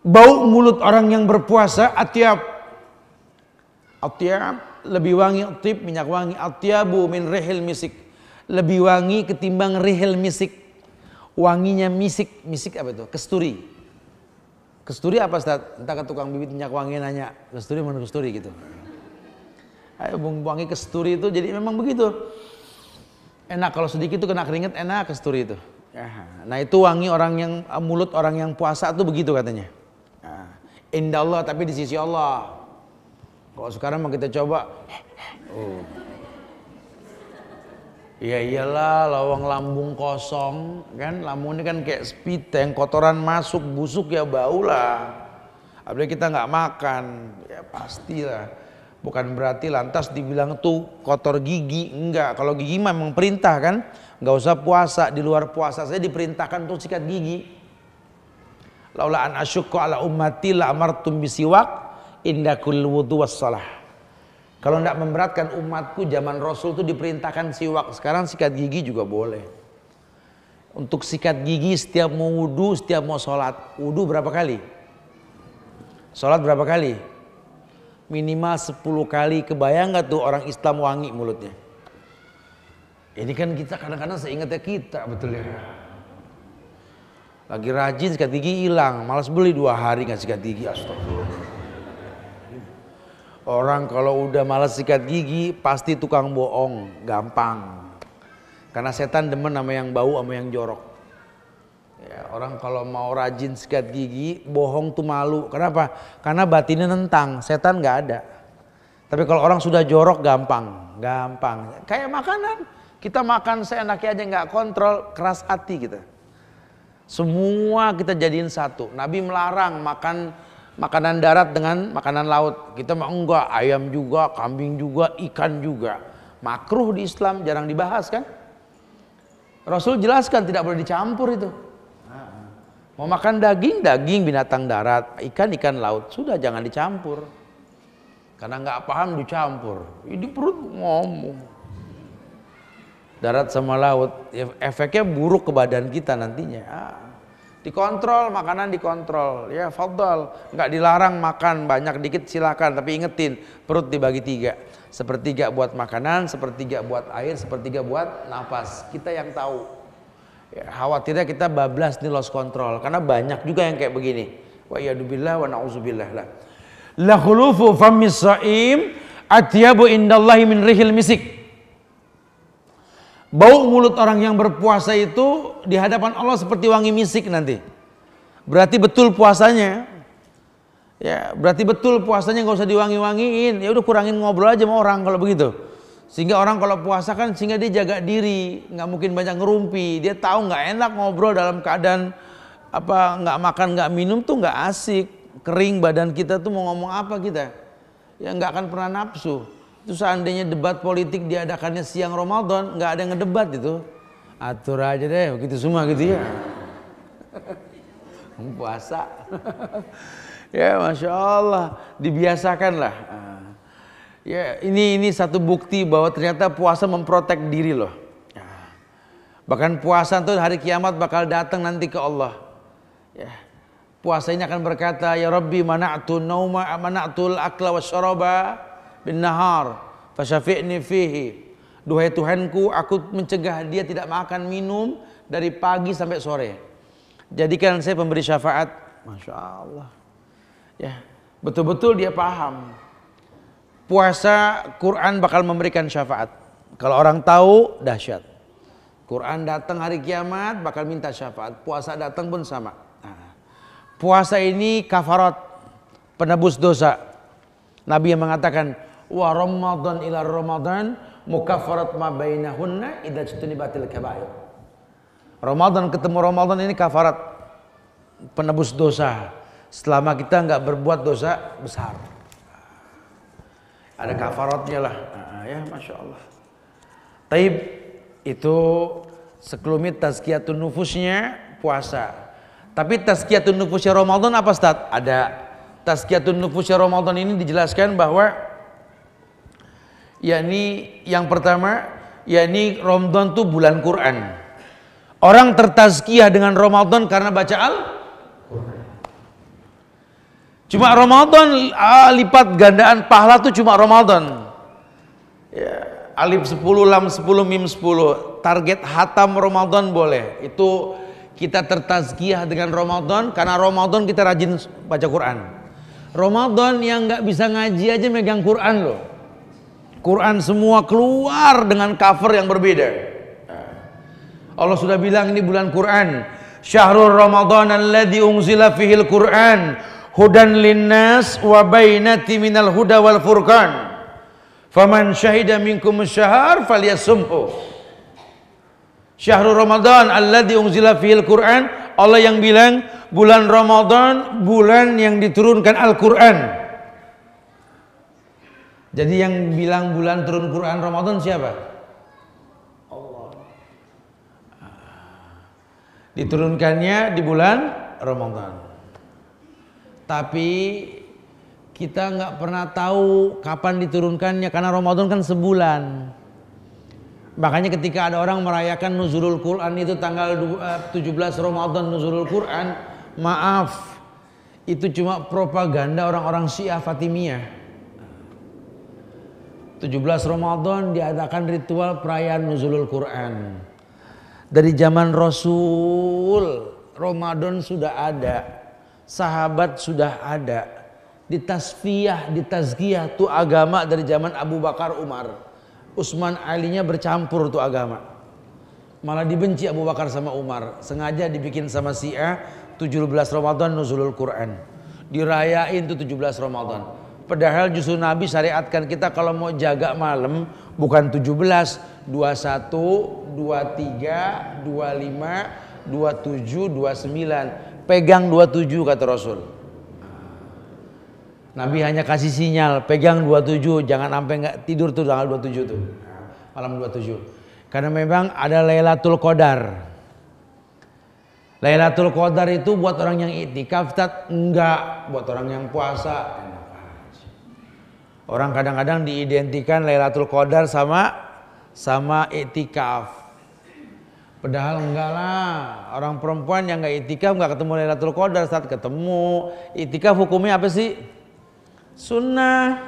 Bau mulut orang yang berpuasa atyab lebih wangi, tip minyak wangi, atyabu min rihil misik, lebih wangi ketimbang rihil misik. Wanginya misik apa itu? Kesturi apa, Ustaz? Entah ke tukang bibit minyak wangi nanya, kesturi mana kesturi gitu. Ayo wangi kesturi itu jadi memang begitu. Enak kalau sedikit itu kena keringet, enak kesturi itu. Nah itu wangi orang yang mulut orang yang puasa tuh begitu katanya. Nah, Indah Allah tapi di sisi Allah. Kalau sekarang mau kita coba, ya iyalah, lawang lambung kosong kan, lambung ini kan kayak spiteng, kotoran masuk, busuk ya bau lah. Apalagi kita nggak makan, ya pastilah. Bukan berarti lantas dibilang tuh kotor gigi, enggak. Kalau gigi memang perintah kan, nggak usah puasa, di luar puasa saya diperintahkan untuk sikat gigi. Laula an asyukka ala ummati la amartum bisiwak inda kulli wudu wassalah. Kalau tidak memberatkan umatku, zaman Rasul itu diperintahkan siwak. Sekarang sikat gigi juga boleh. Untuk sikat gigi setiap mau wudu, setiap mau sholat. Wudu berapa kali? Sholat berapa kali? Minimal 10 kali. Kebayang gak tuh orang Islam wangi mulutnya? Ini kan kita kadang-kadang seingatnya kita, betul ya. Lagi rajin sikat gigi hilang, malas beli 2 hari nggak sikat gigi. Astagfirullah. Orang kalau udah malas sikat gigi pasti tukang bohong, gampang. Karena setan demen sama yang bau sama yang jorok. Ya, orang kalau mau rajin sikat gigi bohong tuh malu. Kenapa? Karena batinnya nentang, setan nggak ada. Tapi kalau orang sudah jorok gampang. Kayak makanan, kita makan seenaknya aja nggak kontrol, keras hati kita. Semua kita jadiin satu. Nabi melarang makan makanan darat dengan makanan laut. Kita mah enggak, ayam juga, kambing juga, ikan juga. Makruh di Islam, jarang dibahas kan? Rasul jelaskan tidak boleh dicampur itu. Mau makan daging, daging binatang darat, ikan laut, sudah jangan dicampur. Karena nggak paham dicampur. Ini perut ngomong. Darat sama laut, efeknya buruk ke badan kita nantinya. Dikontrol, makanan dikontrol, ya fadhal, nggak dilarang makan banyak dikit silakan, tapi ingetin perut dibagi 3, sepertiga buat makanan, sepertiga buat air, sepertiga buat nafas. Kita yang tahu. Ya, khawatirnya kita bablas nih, lost control, karena banyak juga yang kayak begini. Wa iyyadubillah wa na'udzubillah lah. La khulufu famis shaim atyabu indallahi min rihil misik. Bau mulut orang yang berpuasa itu di hadapan Allah seperti wangi misik nanti. Berarti betul puasanya. Ya, berarti betul puasanya, nggak usah diwangi-wangiin. Ya udah kurangin ngobrol aja sama orang kalau begitu. Sehingga orang kalau puasa kan sehingga dia jaga diri, nggak mungkin banyak ngerumpi. Dia tahu nggak enak ngobrol dalam keadaan apa nggak makan nggak minum tuh nggak asik. Kering badan kita tuh mau ngomong apa kita? Ya nggak akan pernah nafsu. Itu seandainya debat politik diadakannya siang Ramadan, nggak ada yang ngedebat itu. Atur aja deh, begitu semua gitu ya. Puasa. Ya Masya Allah, dibiasakanlah. Ya ini satu bukti bahwa ternyata puasa memprotek diri loh. Bahkan puasa itu hari kiamat bakal datang nanti ke Allah. Ya. Puasa ini akan berkata, ya Rabbi mana'tu nauma mana'tul akla wasyaraba bin nahar fasyafi'ni fihi. Duhai Tuhanku, aku mencegah dia tidak makan minum dari pagi sampai sore. Jadikan saya pemberi syafaat. Masya Allah. Ya, betul-betul dia paham. Puasa Quran bakal memberikan syafaat. Kalau orang tahu dahsyat. Quran datang hari kiamat bakal minta syafaat. Puasa datang pun sama. Nah, puasa ini kafarat, penebus dosa. Nabi yang mengatakan wa Ramadan ila Ramadan mukaffarat ma bainahunna idza jtunibatil kaba'ir. Ramadan ketemu Ramadan ini kafarat, penebus dosa selama kita nggak berbuat dosa besar. Ada kafaratnya lah. Ya Masya Allah. Taib itu sekelumit tazkiyatun nufusnya puasa. Tapi tazkiyatun nufusnya Ramadan apa Ustaz? Ada. Tazkiyatun nufusnya Ramadan ini dijelaskan bahwa yakni yang pertama yakni Ramadan itu bulan Quran. Orang tertazkiyah dengan Ramadan karena baca Al-Quran. Cuma Ramadan lipat gandaan pahala tuh cuma Ramadan. Ya, alif 10, lam 10, mim 10. Target hatam Ramadan boleh. Itu kita tertazkiyah dengan Ramadan karena Ramadan kita rajin baca Quran. Ramadan yang nggak bisa ngaji aja megang Quran loh. Quran semua keluar dengan cover yang berbeda. Allah sudah bilang ini bulan Quran. Syahrul Ramadan alladzi unzila fihil Quran hudan linnas wa bainati minal huda wal furqan. Faman syahida minkum asyhar falyasumhu. Syahrul Ramadan alladzi unzila fihil Qur'an. Allah yang bilang bulan Ramadan bulan yang diturunkan Al-Qur'an. Jadi yang bilang bulan turun Quran Ramadan siapa? Allah. Diturunkannya di bulan Ramadan. Tapi kita nggak pernah tahu kapan diturunkannya karena Ramadan kan sebulan. Makanya ketika ada orang merayakan Nuzulul Quran itu tanggal 17 Ramadan Nuzulul Quran, maaf, itu cuma propaganda orang-orang Syiah Fatimiyah. 17 Ramadan diadakan ritual perayaan Nuzulul Quran. Dari zaman Rasul Ramadan sudah ada, sahabat sudah ada, ditasfiyah, ditazkiyah tuh agama dari zaman Abu Bakar, Umar, Utsman, Alinya bercampur tuh agama. Malah dibenci Abu Bakar sama Umar, sengaja dibikin sama Syiah 17 Ramadan Nuzulul Quran. Dirayain tuh 17 Ramadan. Padahal justru Nabi syariatkan kita kalau mau jaga malam bukan 17, 21, 23, 25, 27, 29. Pegang 27 kata Rasul. Nabi hanya kasih sinyal, pegang 27, jangan sampai nggak tidur tuh tanggal 27 tuh. Malam 27. Karena memang ada Lailatul Qadar. Lailatul Qadar itu buat orang yang iktikaf, enggak buat orang yang puasa. Orang kadang-kadang diidentikan Lailatul Qadar sama iktikaf. Padahal enggak lah. Orang perempuan yang enggak iktikaf enggak ketemu Lailatul Qadar, saat ketemu. Iktikaf hukumnya apa sih? Sunnah.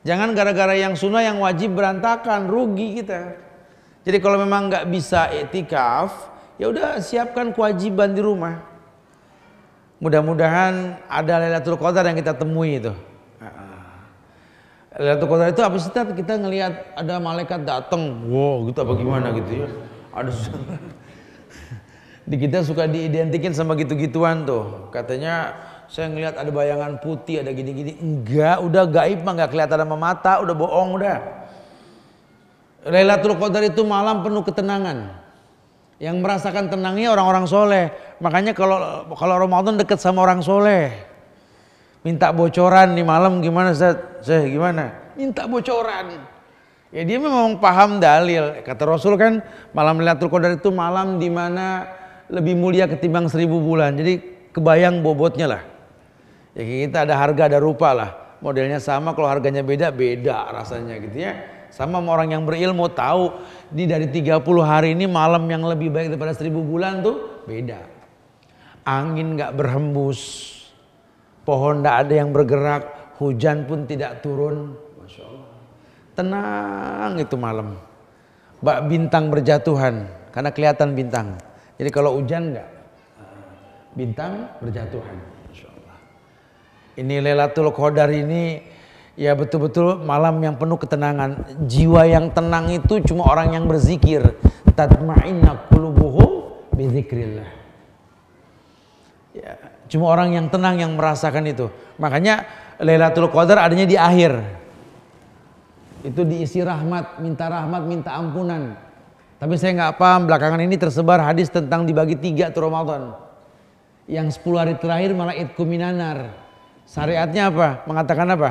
Jangan gara-gara yang sunnah yang wajib berantakan, rugi kita. Jadi kalau memang enggak bisa iktikaf, ya udah siapkan kewajiban di rumah. Mudah-mudahan ada Lailatul Qadar yang kita temui itu. Lailatul Qadar itu apa sih? Kita ngelihat ada malaikat datang, wow gitu apa gimana gitu ya. Ada di kita suka diidentikin sama gitu-gituan tuh. Katanya saya ngelihat ada bayangan putih, ada gini-gini. Enggak, udah gaib mah enggak kelihatan sama mata, udah bohong udah. Lailatul Qadar itu malam penuh ketenangan. Yang merasakan tenangnya orang-orang soleh. Makanya kalau Ramadan dekat sama orang soleh. Minta bocoran nih malam gimana Ustaz? Saya gimana? Minta bocoran. Ya dia memang paham dalil. Kata Rasul kan malam Lailatul Qadar itu malam di mana lebih mulia ketimbang 1000 bulan. Jadi kebayang bobotnya lah. Ya kita ada harga ada rupa lah. Modelnya sama, kalau harganya beda rasanya gitu ya. Sama orang yang berilmu tahu di dari 30 hari ini malam yang lebih baik daripada 1000 bulan tuh beda. Angin gak berhembus. Pohon tidak ada yang bergerak, hujan pun tidak turun. Masya Allah. Tenang itu malam. Bintang berjatuhan, karena kelihatan bintang. Jadi kalau hujan enggak, bintang berjatuhan. Masya Allah. Ini Lailatul Qadar ini ya betul-betul malam yang penuh ketenangan. Jiwa yang tenang itu cuma orang yang berzikir. Tatma'inna qulubuhum bizikrillah. Ya. Cuma orang yang tenang yang merasakan itu. Makanya Lailatul Qadar adanya di akhir. Itu diisi rahmat, minta ampunan. Tapi saya nggak paham belakangan ini tersebar hadis tentang dibagi 3 tuh Ramadan. Yang 10 hari terakhir malah idku minanar. Syariatnya apa? Mengatakan apa?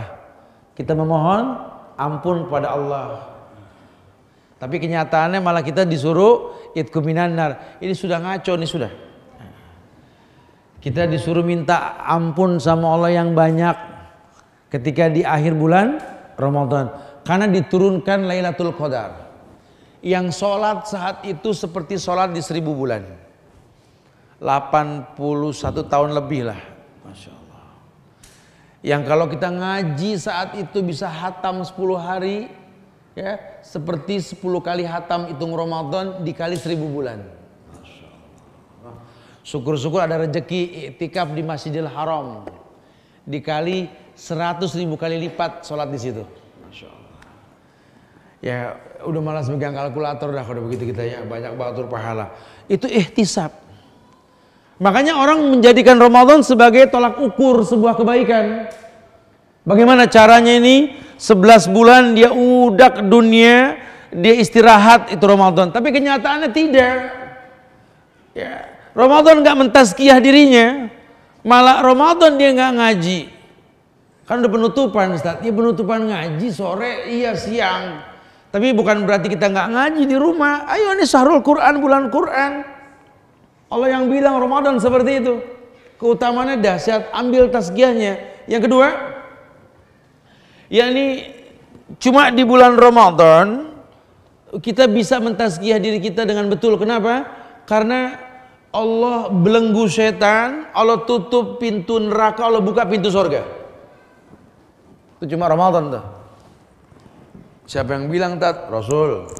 Kita memohon ampun kepada Allah. Tapi kenyataannya malah kita disuruh idku minanar. Ini sudah ngaco nih sudah. Kita disuruh minta ampun sama Allah yang banyak ketika di akhir bulan Ramadan. Karena diturunkan Lailatul Qadar. Yang sholat saat itu seperti sholat di 1000 bulan. 81 tahun lebih lah. Masya Allah. Yang kalau kita ngaji saat itu bisa hatam 10 hari. Ya, seperti 10 kali hatam hitung Ramadan dikali 1000 bulan. Syukur-syukur ada rezeki iktikaf di Masjidil Haram. Dikali 100.000 kali lipat sholat di situ. Masya Allah. Ya udah malas megang kalkulator dah kalau begitu kita ya. Banyak banget pahala. Itu ihtisab. Makanya orang menjadikan Ramadan sebagai tolak ukur sebuah kebaikan. Bagaimana caranya ini? 11 bulan dia udak dunia, dia istirahat, itu Ramadan. Tapi kenyataannya tidak. Ya, Ramadan nggak mentazkiyah dirinya, malah Ramadan dia nggak ngaji. Kan udah penutupan, Ustaz. Ya penutupan ngaji sore, iya siang. Tapi bukan berarti kita nggak ngaji di rumah. Ayo ini syahrul Quran, bulan Quran. Allah yang bilang Ramadan seperti itu. Keutamaannya dahsyat, ambil tazkiyahnya. Yang kedua, yakni cuma di bulan Ramadan kita bisa mentazkiyah diri kita dengan betul. Kenapa? Karena Allah belenggu setan, Allah tutup pintu neraka, Allah buka pintu surga. Itu cuma Ramadan tuh. Siapa yang bilang tat? Rasul.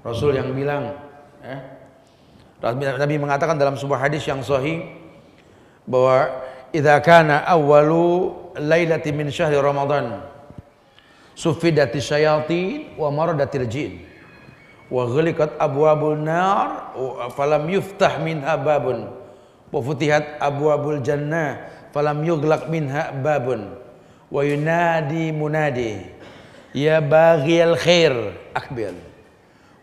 Rasul yang bilang. Nabi mengatakan dalam sebuah hadis yang sahih bahwa idza kana awwalu lailati min syahri Ramadan sufidati syayatin wa maradatil jin wa ghaliqat abwabul nar falam yuftah minha babun wa futihat abwabul jannah falam yughlaq minha babun wa yunadi munadi ya baghiyal khair akbil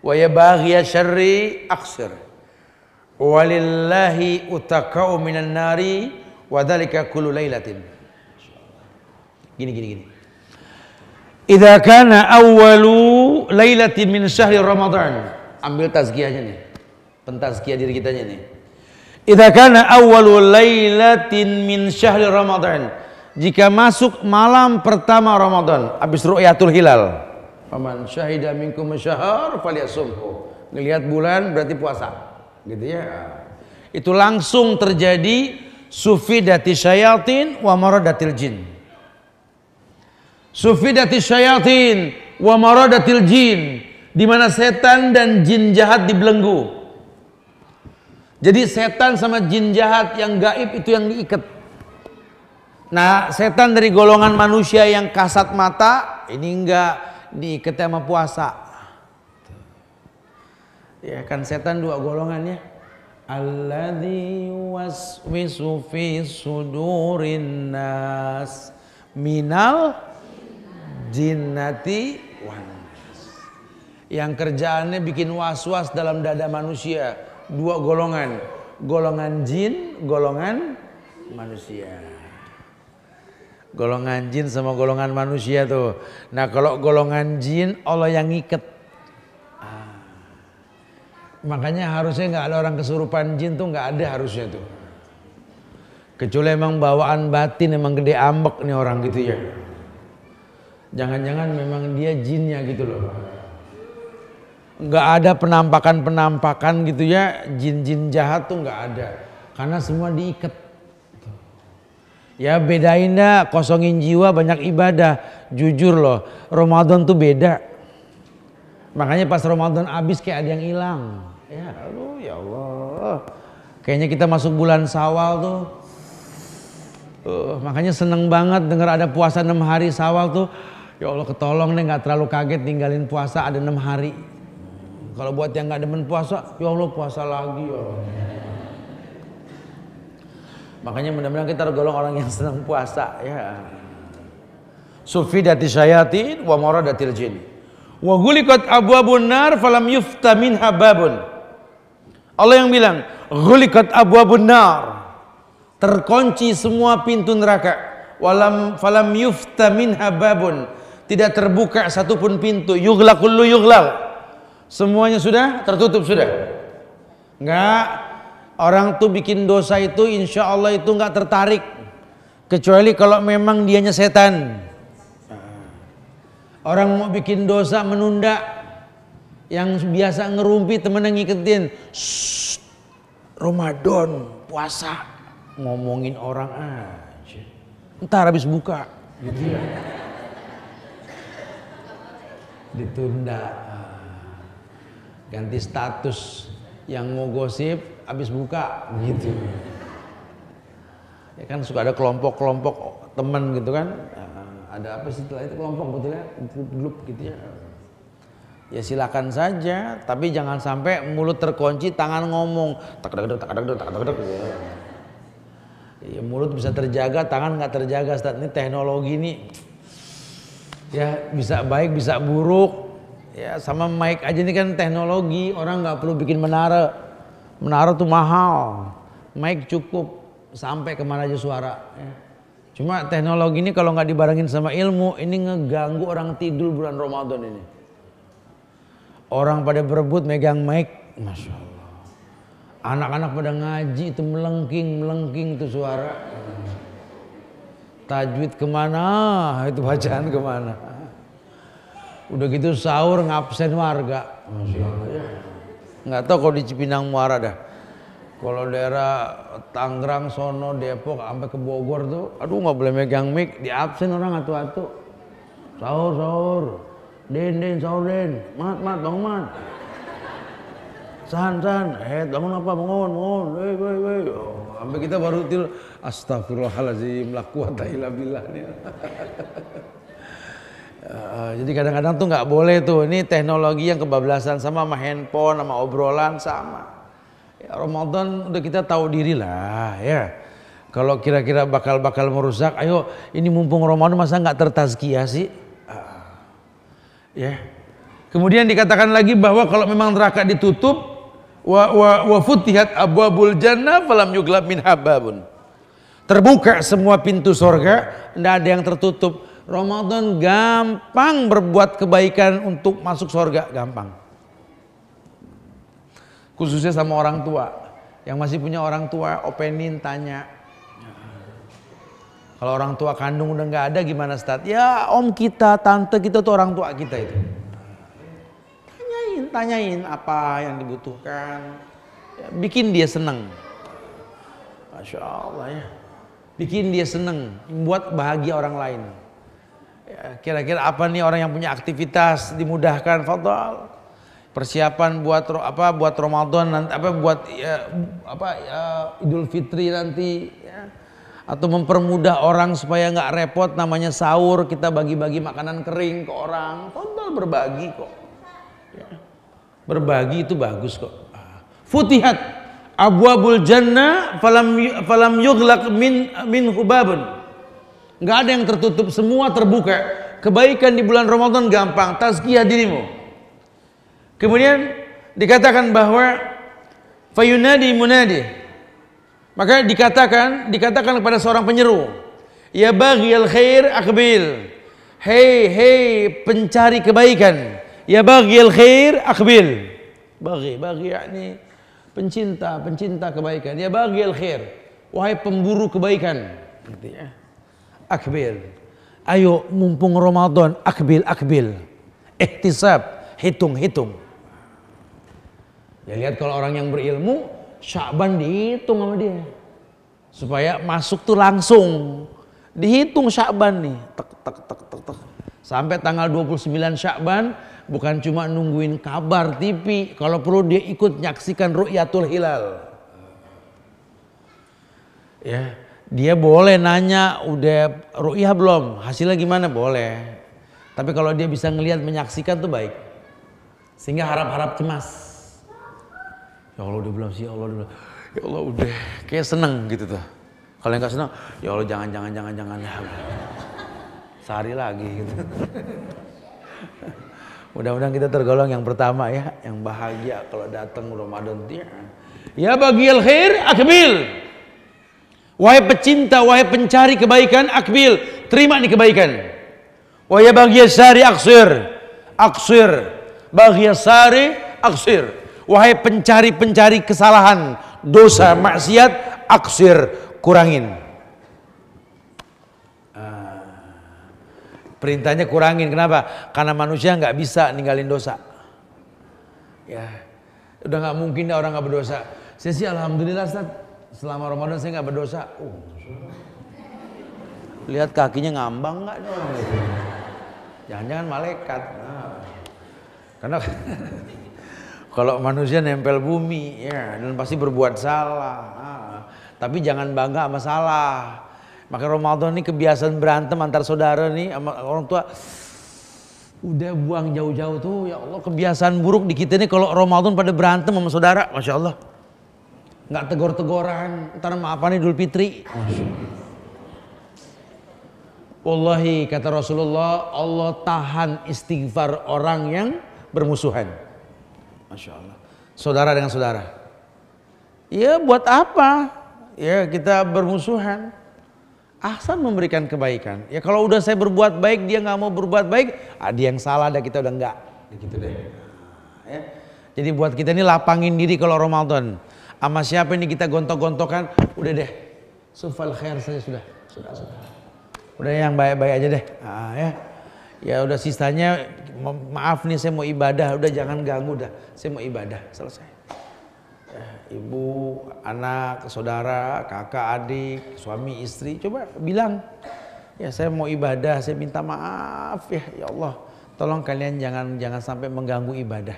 wa ya baghiyal syarri aksir walillahi utakau minan nari wa dzalika kullu lailatin. Gini. Idza kana awwalu lailatin min syahri Ramadan. Ambil tazkiyahnya nih. Pentazkiyah diri kitanya nih. Idza kana awwalu lailatin min syahri Ramadan. Jika masuk malam pertama Ramadan, habis ru'yatul hilal. Faman syahida minkum syahr falyasumhu. Ngelihat bulan berarti puasa. Gitu ya. Itu langsung terjadi sufidati syayatin wa maradatil jin. Sufidati syayatin wa maradatil jin, di mana setan dan jin jahat dibelenggu. Jadi setan sama jin jahat yang gaib itu yang diikat. Nah, setan dari golongan manusia yang kasat mata ini enggak diikat sama puasa. Ya kan setan dua golongan ya. Alladzi waswisu fi sudurin nas minal jinnati wan nas. Yang kerjaannya bikin was-was dalam dada manusia. Dua golongan, golongan jin, golongan manusia. Golongan jin sama golongan manusia tuh. Nah, kalau golongan jin Allah yang ngiket. Makanya harusnya nggak ada orang kesurupan jin tuh, nggak ada harusnya tuh. Kecuali emang bawaan batin, emang gede ambek nih orang gitu ya. Jangan-jangan memang dia jinnya gitu loh. Nggak ada penampakan gitu ya, jin-jin jahat tuh nggak ada. Karena semua diikat. Ya bedain dah, kosongin jiwa banyak ibadah. Jujur loh, Ramadan tuh beda. Makanya pas Ramadan habis kayak ada yang hilang. Ya aduh ya Allah. Kayaknya kita masuk bulan Syawal tuh. Makanya seneng banget dengar ada puasa 6 hari Syawal tuh. Ya Allah ketolong deh, gak terlalu kaget tinggalin puasa ada 6 hari. Kalau buat yang gak demen puasa, ya Allah puasa lagi ya Allah. Makanya mudah-mudahan kita tergolong orang yang senang puasa ya. Sufidati syayatin wa maradatil jin. Wa ghuliqat abwabun nar falam yufta minha babun. Allah yang bilang, ghuliqat abwabun nar. Terkunci semua pintu neraka. Falam yufta minha babun. Tidak terbuka satupun pintu. Yughlaq kullu yughlaq. Semuanya sudah tertutup sudah. Enggak. Orang tuh bikin dosa itu insya Allah itu enggak tertarik. Kecuali kalau memang dianya setan. Orang mau bikin dosa menunda. Yang biasa ngerumpi temen yang ngiketin. Ramadan puasa. Ngomongin orang aja. Ntar habis buka. Gitu ya. Ditunda. Ganti status. Yang mau gosip habis buka. Gitu. Ya kan suka ada kelompok-kelompok teman gitu kan. Ada apa sih setelah itu kelompok betulnya. Grup gitu ya. ya silakan saja, tapi jangan sampai mulut terkunci, tangan ngomong tak tak. Ya, mulut bisa terjaga, tangan nggak terjaga. Ustaz, ini teknologi ini ya bisa baik bisa buruk. Ya sama mic aja ini kan teknologi, orang nggak perlu bikin menara. Menara tuh mahal, mic cukup sampai kemana aja suara. Ya. Cuma teknologi ini kalau nggak dibarengin sama ilmu, ini ngeganggu orang tidur bulan Ramadan ini. Orang pada berebut megang mic, masya Allah. Anak-anak pada ngaji itu melengking itu suara. Tajwid kemana, itu bacaan kemana. Udah gitu sahur ngabsen warga. Masya Allah. Nggak tahu kalau di Cipinang Muara dah. Kalau daerah Tangerang, Sono, Depok, sampai ke Bogor tuh, aduh nggak boleh megang mic, di absen orang atu-atu. Sahur. Den, sahur den, mat, bangun mat. San, bangun apa, bangun, woi. Sampai kita baru tidur, astagfirullahaladzim, la quwata illa billah. Jadi kadang-kadang tuh nggak boleh tuh, ini teknologi yang kebablasan sama handphone, sama obrolan sama. Ya, Ramadan udah kita tahu diri lah ya. Kalau kira-kira bakal merusak, ayo ini mumpung Ramadan masa nggak tertazkiyah sih? Ya. Kemudian dikatakan lagi bahwa kalau memang neraka ditutup wa futihat abwabul jannah falam yuglab minha babun. Terbuka semua pintu surga, tidak ada yang tertutup. Ramadan gampang berbuat kebaikan untuk masuk surga, gampang. Khususnya sama orang tua. Yang masih punya orang tua, openin tanya. Kalau orang tua kandung udah nggak ada gimana Ustaz? Ya om kita, tante kita tuh orang tua kita itu. Tanyain apa yang dibutuhkan. Ya, bikin dia seneng. Masya Allah ya. Bikin dia seneng, buat bahagia orang lain. Ya, kira-kira apa nih orang yang punya aktivitas dimudahkan, fadhal. Persiapan buat Ramadan nanti, Idul Fitri nanti ya. Atau mempermudah orang supaya nggak repot, namanya sahur kita bagi-bagi makanan kering ke orang, total berbagi kok ya. Berbagi itu bagus kok. Futihat abwabul jannah falam yughlaq min hubabun. Nggak ada yang tertutup, semua terbuka. Kebaikan di bulan Ramadan gampang, tazkiyah dirimu. Kemudian dikatakan bahwa fayunadi munadi. Maka dikatakan kepada seorang penyeru, ya baghiyal khair aqbil. Hei pencari kebaikan. Ya baghiyal khair aqbil. Baghi yakni pencinta kebaikan. Ya baghiyal khair, wahai pemburu kebaikan. Gitu ya. Aqbil. Ayo mumpung Ramadan, aqbil. Ihtisab, hitung. Ya lihat kalau orang yang berilmu, Sya'ban dihitung sama dia. Supaya masuk tuh langsung. Dihitung Sya'ban nih. Tek. Sampai tanggal 29 Sya'ban bukan cuma nungguin kabar TV. Kalau perlu dia ikut nyaksikan ru'yatul hilal. Ya, dia boleh nanya udah ru'yah belum? Hasilnya gimana? Boleh. Tapi kalau dia bisa ngelihat menyaksikan tuh baik. Sehingga harap-harap cemas. Ya Allah udah belum sih, ya Allah udah, kayak seneng gitu tuh. Kalau yang gak seneng, ya Allah jangan ya. Sehari lagi gitu. Mudah-mudahan kita tergolong yang pertama ya, yang bahagia kalau datang Ramadan dia. Ya baghiyal khair aqbil. Wahai pecinta, wahai pencari kebaikan, aqbil, terima nih kebaikan. Wa ya baghiyas sari aqsir. Baghiyas sari aqsir. Wahai pencari kesalahan, dosa, maksiat, aksir, kurangin. Perintahnya kurangin, kenapa? Karena manusia nggak bisa ninggalin dosa. Ya, udah nggak mungkin orang nggak berdosa. Saya sih alhamdulillah Ustaz, selama Ramadan saya nggak berdosa. Lihat kakinya ngambang nggak nih orang itu? Jangan-jangan malaikat. Karena kalau manusia nempel bumi ya, dan pasti berbuat salah. Tapi jangan bangga sama salah. Maka Ramadan ini kebiasaan berantem antar saudara nih sama orang tua. Udah buang jauh-jauh tuh, ya Allah, kebiasaan buruk di kita nih kalau Ramadan pada berantem sama saudara, Masya Allah. Nggak tegor-tegoran, ntar maafan Idul Fitri. Wallahi kata Rasulullah, Allah tahan istighfar orang yang bermusuhan. Masya Allah. Saudara dengan saudara. Ya buat apa? Ya kita bermusuhan. Ahsan memberikan kebaikan. Ya kalau udah saya berbuat baik, dia nggak mau berbuat baik, dia yang salah, dah kita udah enggak. Gitu deh. Ya. Jadi buat kita ini lapangin diri kalau Ramadan. Sama siapa ini kita gontok-gontokan, udah deh. Sufal khair saja sudah. Udah yang baik-baik aja deh. Ya udah sisanya maaf nih saya mau ibadah, udah jangan ganggu dah. Saya mau ibadah, selesai. Ibu, anak, saudara, kakak, adik, suami, istri, coba bilang, ya saya mau ibadah, saya minta maaf ya Allah, tolong kalian jangan sampai mengganggu ibadah.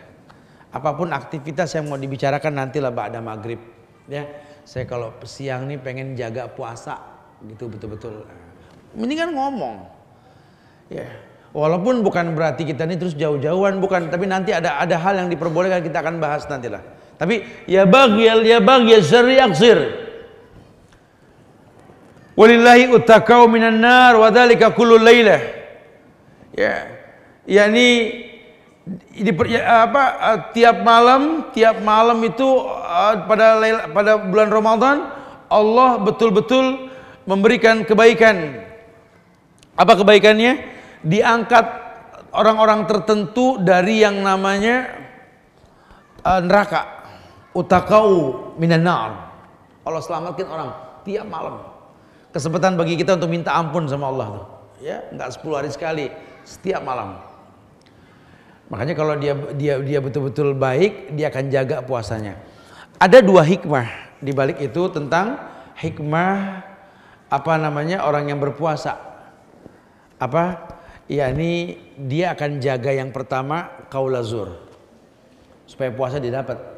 Apapun aktivitas yang mau dibicarakan nantilah ba'da maghrib. Ya, saya kalau siang nih pengen jaga puasa, gitu betul-betul. Mendingan ngomong, ya. Walaupun bukan berarti kita ini terus jauh-jauhan, bukan, tapi nanti ada hal yang diperbolehkan, kita akan bahas nantilah. Tapi ya baghiyal syarri yaksir. Walillahi utakau minan nar wa dzalika kullu lailah. Ya. yakni tiap malam itu pada bulan Ramadan Allah betul-betul memberikan kebaikan. Apa kebaikannya? Diangkat orang-orang tertentu dari yang namanya neraka. Utakau minan nar. Allah selamatkan orang tiap malam. Kesempatan bagi kita untuk minta ampun sama Allah tuh. Ya, enggak 10 hari sekali, setiap malam. Makanya kalau dia betul-betul baik, dia akan jaga puasanya. Ada 2 hikmah di balik itu tentang hikmah orang yang berpuasa. Yakni dia akan jaga yang pertama kaulazur. Supaya puasa didapat.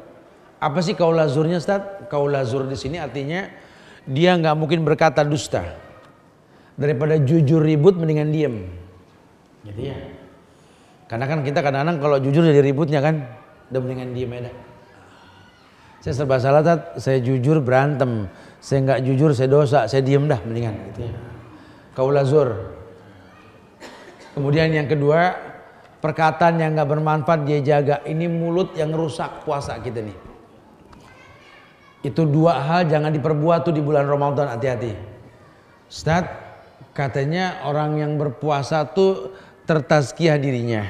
Apa sih kaulazurnya, Ustaz? Kaulazur di sini artinya dia nggak mungkin berkata dusta. Daripada jujur ribut mendingan diem. Jadi ya. Karena kan kita kadang-kadang kalau jujur jadi ributnya kan, udah mendingan diem aja. Saya serba salah, Ustaz. Saya jujur berantem. Saya nggak jujur saya dosa. Saya diem dah mendingan. Gitu ya. Kaulazur. Kemudian yang kedua, perkataan yang nggak bermanfaat dia jaga. Ini mulut yang rusak puasa kita nih. Itu 2 hal jangan diperbuat tuh di bulan Ramadan, hati-hati. Ustaz, katanya orang yang berpuasa tuh tertazkiyah dirinya.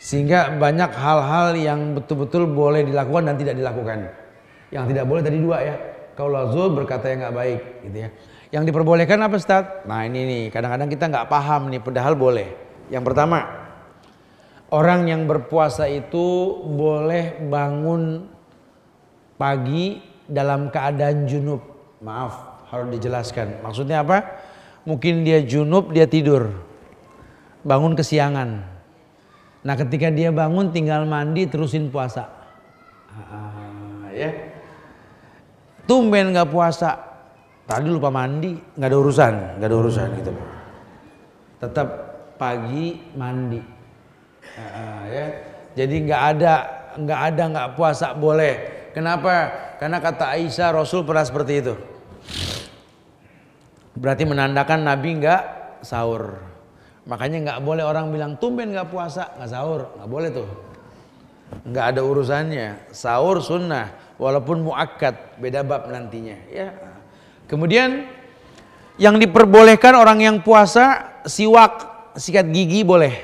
Sehingga banyak hal-hal yang betul-betul boleh dilakukan dan tidak dilakukan. Yang tidak boleh tadi 2 ya. Kaulazur berkata yang nggak baik gitu ya. Yang diperbolehkan apa, Ustaz? Nah ini nih, kadang-kadang kita nggak paham nih, padahal boleh. Yang pertama, orang yang berpuasa itu boleh bangun pagi dalam keadaan junub. Maaf, harus dijelaskan. Maksudnya apa? Mungkin dia junub, dia tidur. Bangun kesiangan. Nah ketika dia bangun tinggal mandi terusin puasa. Ya. Tumben nggak puasa. Tadi lupa mandi, nggak ada urusan gitu. Tetap pagi mandi. Ya. Jadi nggak puasa boleh. Kenapa? Karena kata Aisyah Rasul pernah seperti itu. Berarti menandakan Nabi nggak sahur. Makanya nggak boleh orang bilang tumben nggak puasa, nggak sahur, nggak boleh tuh. Nggak ada urusannya. Sahur sunnah, walaupun muakkad, beda bab nantinya. Ya. Kemudian yang diperbolehkan orang yang puasa sikat gigi boleh.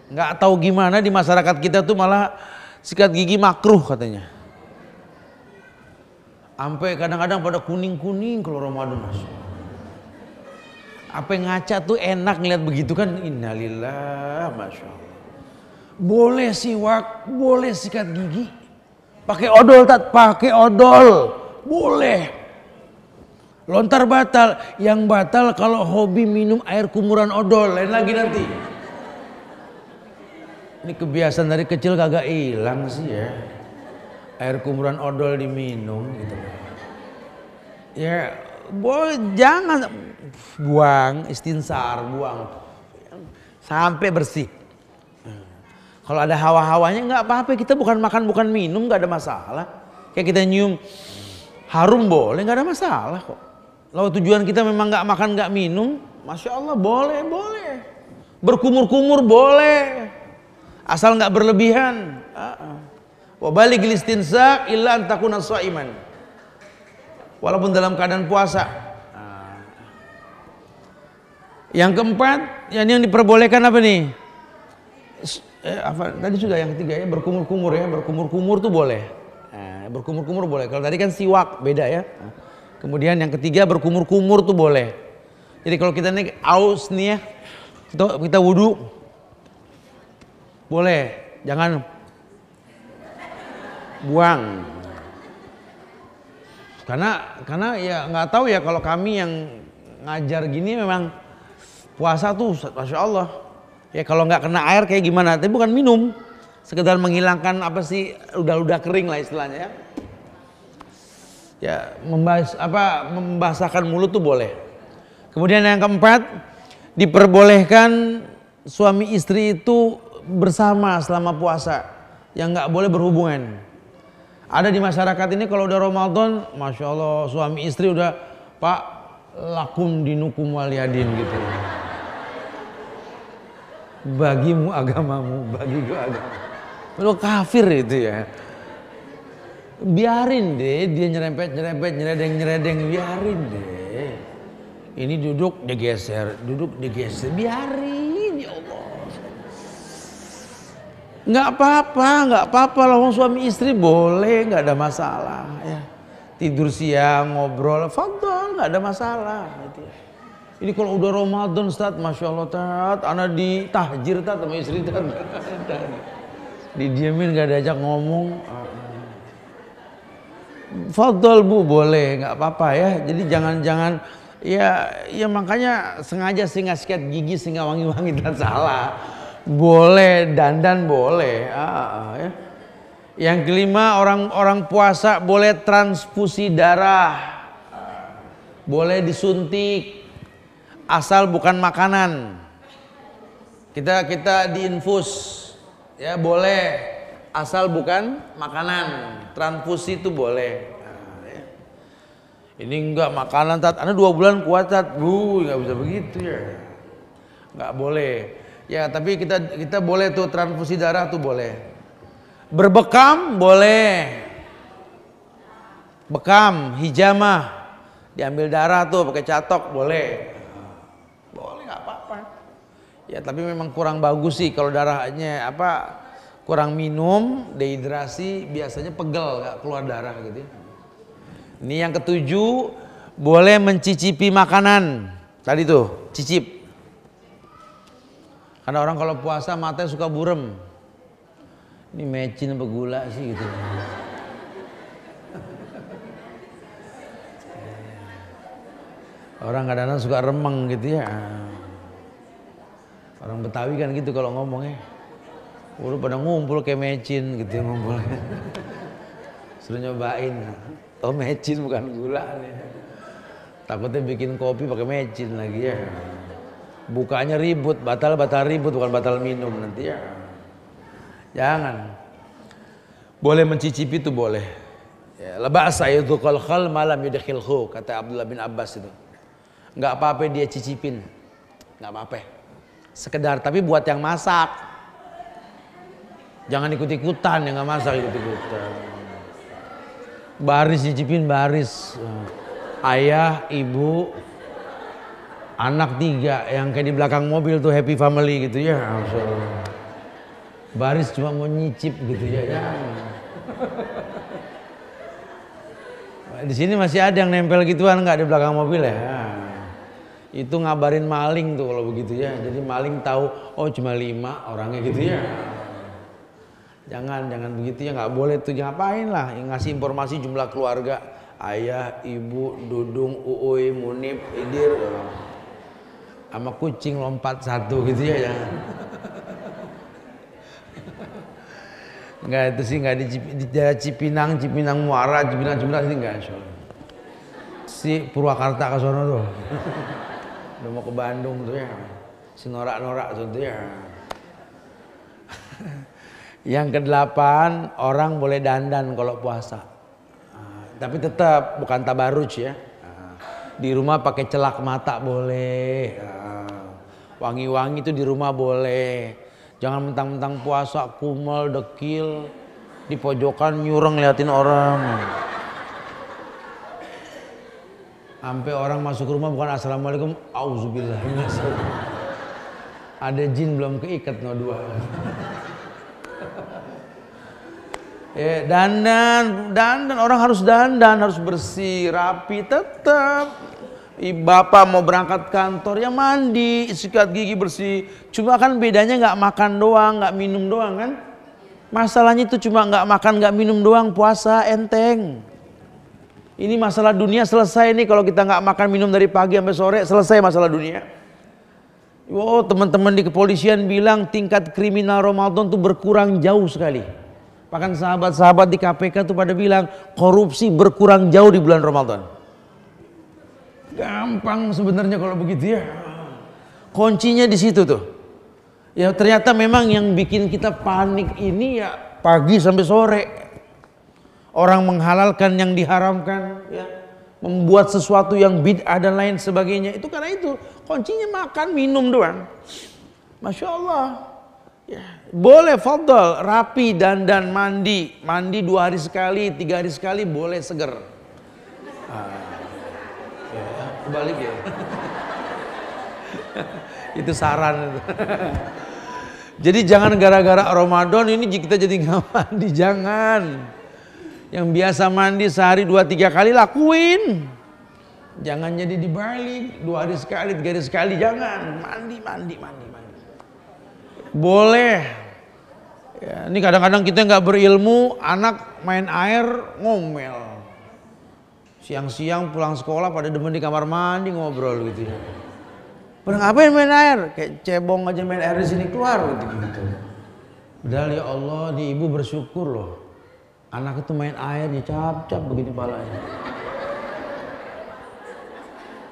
Nggak tahu gimana di masyarakat kita tuh malah sikat gigi makruh katanya. Sampai kadang-kadang pada kuning-kuning kalau Ramadan, Mas. Apa yang ngaca tuh enak ngeliat begitu kan? Innalillah, Masya Allah. Boleh siwak, boleh sikat gigi. Pakai odol, pakai odol. Boleh. Lontar batal. Yang batal kalau hobi minum air kumuran odol. Lain lagi nanti. Ini kebiasaan dari kecil kagak hilang sih ya. Air kumuran odol diminum gitu. Ya, jangan buang istinsar, buang. sampai bersih. Kalau ada hawa-hawanya nggak apa-apa, kita bukan makan bukan minum, nggak ada masalah. Kayak kita nyium harum boleh, nggak ada masalah kok. Kalau tujuan kita memang nggak makan nggak minum, masya Allah boleh. Berkumur-kumur boleh, asal nggak berlebihan. Wa baligil istinsa illa an takuna shaiman. Walaupun dalam keadaan puasa. Yang keempat, yang diperbolehkan apa nih? Tadi sudah yang ketiga ya, berkumur-kumur ya, berkumur-kumur tuh boleh. Berkumur-kumur boleh. Kalau tadi kan siwak beda ya. Kemudian yang ketiga berkumur-kumur tuh boleh. Jadi kalau kita nih aus nih ya, kita wudu boleh, jangan buang. Karena ya nggak tahu ya, kalau kami yang ngajar gini memang puasa tuh masya Allah. Ya kalau nggak kena air kayak gimana? Tapi bukan minum, sekedar menghilangkan apa sih ludah-ludah kering lah istilahnya ya. Ya membasahkan mulut tuh boleh. Kemudian yang keempat, diperbolehkan suami istri itu bersama selama puasa, yang nggak boleh berhubungan. Ada di masyarakat ini kalau udah Ramadan, masya Allah suami istri udah Pak lakum dinukum waliyadin gitu. Bagimu agamamu, bagiku agama. Lu kafir itu ya. Biarin deh dia nyerempet, nyeredeng, biarin deh. Ini duduk digeser, biarin ya Allah. Nggak apa-apa loh, suami istri boleh, nggak ada masalah ya. Tidur siang, ngobrol, fadhol, nggak ada masalah gitu ya. Ini kalau udah Ramadan Ustaz, masya Allah Tat, anak ditahjir Tat sama istri Tat. Didiemin gak diajak ngomong. Fadhol Bu, boleh, nggak apa-apa ya. Jadi jangan ya makanya sengaja sehingga sikat gigi sehingga wangi-wangi dan salah. Boleh, dandan boleh. Ya. Yang kelima, orang puasa boleh transfusi darah. Boleh disuntik. Asal bukan makanan. Kita diinfus ya boleh, asal bukan makanan. Transfusi itu boleh. Ya. Ini enggak makanan Tat, Anda 2 bulan kuat Tat, Bu, nggak bisa begitu ya. Nggak boleh. Ya tapi kita boleh tuh transfusi darah tuh boleh. Berbekam boleh. Bekam, hijamah, diambil darah tuh pakai catok boleh. Boleh, nggak apa-apa. Ya tapi memang kurang bagus sih kalau darahnya kurang minum, dehidrasi, biasanya pegel, nggak keluar darah gitu. Ini yang ketujuh, boleh mencicipi makanan. Tadi tuh cicip. Karena orang kalau puasa matanya suka burem. Ini mecin apa gula sih gitu. Orang kadang-kadang suka remeng gitu ya. Orang Betawi kan gitu kalau ngomongnya. Udah pada ngumpul kayak mecin gitu ya ngumpulnya. Suruh nyobain. Oh mecin bukan gula nih. Takutnya bikin kopi pakai mecin lagi ya. Bukanya ribut, batal ribut bukan batal minum nanti ya. Jangan. Boleh mencicipi itu boleh. Ya, la ba'sa yudhqal khal malam yudkhilhu, kata Abdullah bin Abbas itu. Nggak apa-apa dia cicipin, nggak apa-apa. Sekedar, tapi buat yang masak. Jangan ikut-ikutan yang nggak masak, ikut-ikutan. Baris cicipin baris. Ayah, ibu, anak 3 yang kayak di belakang mobil tuh happy family gitu ya. Baris cuma mau nyicip gitu ya. Di sini masih ada yang nempel gituan nggak di belakang mobil ya. Itu ngabarin maling tuh kalau begitu ya. Jadi maling tahu oh cuma 5 orangnya gitu ya. Jangan begitu ya, nggak boleh tuh. Ngapain lah ngasih informasi jumlah keluarga, ayah, ibu, Dudung, Uui, Munib, Idir, sama kucing lompat 1 gitu ya. Enggak, itu sih nggak di Cipinang Muara, Cipinang sih enggak. Si Purwakarta ke sono tuh. Udah mau ke Bandung tuh ya. Si norak-norak contohnya. Yang ke-8, orang boleh dandan kalau puasa. Tapi tetap bukan tabaruj ya. Di rumah pakai celak mata boleh. Wangi-wangi itu di rumah boleh. Jangan mentang-mentang puasa kumel, dekil, di pojokan nyureng liatin orang. Sampai orang masuk rumah bukan assalamualaikum, auzubillah. Ada jin belum keikat no dua. Dandan orang harus dandan, harus bersih, rapi tetap. Bapak mau berangkat kantor ya mandi, sikat gigi bersih. Cuma kan bedanya nggak makan doang, nggak minum doang kan. Masalahnya itu cuma nggak makan, nggak minum doang, puasa enteng. Ini masalah dunia selesai nih kalau kita nggak makan minum dari pagi sampai sore, selesai masalah dunia. Wow, teman-teman di kepolisian bilang tingkat kriminal Ramadan tuh berkurang jauh sekali. Bahkan sahabat-sahabat di KPK tuh pada bilang korupsi berkurang jauh di bulan Ramadan. Gampang sebenarnya kalau begitu ya. Kuncinya di situ tuh. Ya ternyata memang yang bikin kita panik ini ya pagi sampai sore. Orang menghalalkan yang diharamkan ya. Membuat sesuatu yang bid'ah dan lain sebagainya. Itu karena itu kuncinya makan minum doang. Masya Allah ya, boleh fadl rapi dandan mandi 2 hari sekali 3 hari sekali boleh seger. Ya, kebalik ya. Itu saran itu. Jadi jangan gara-gara Ramadan ini kita jadi nggak mandi, jangan. Yang biasa mandi sehari 2-3 kali lakuin. Jangan jadi dibalik 2 hari sekali 3 hari sekali, jangan. Mandi. Boleh. Ya, ini kadang-kadang kita nggak berilmu, anak main air ngomel. Siang-siang pulang sekolah pada demen di kamar mandi ngobrol gitu ya. Pada ngapain main air? Kayak cebong aja main air di sini keluar gitu. Padahal ya Allah, di ibu bersyukur loh. Anak itu main air dicap-cap begini palanya.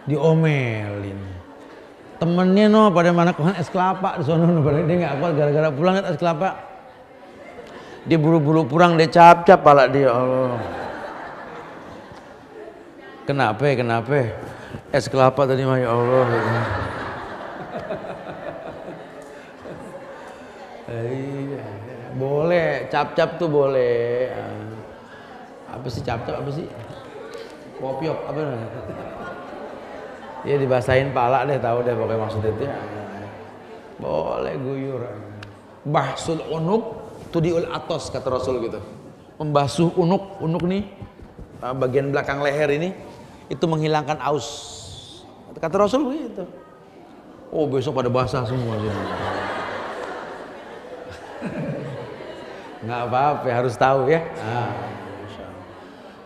Diomelin. Temennya pada mana kan es kelapa di sono pada dia nggak kuat gara-gara pulang lihat es kelapa. Dia buru-buru pulang dia cap-cap pala dia, Allah. Kenapa? Es kelapa tadi mah ya Allah. Boleh, cap-cap tuh boleh. Apa sih cap-cap apa sih? Kopiok apa namanya? Dia dibasahin pala deh, tahu deh pokoknya maksudnya itu. Boleh guyur. Bahsul unuk tudiul atos kata Rasul gitu. Membasuh unuk nih bagian belakang leher ini itu menghilangkan aus. Kata Rasul begitu. Oh besok pada basah semua sih. Nggak apa-apa harus tahu ya.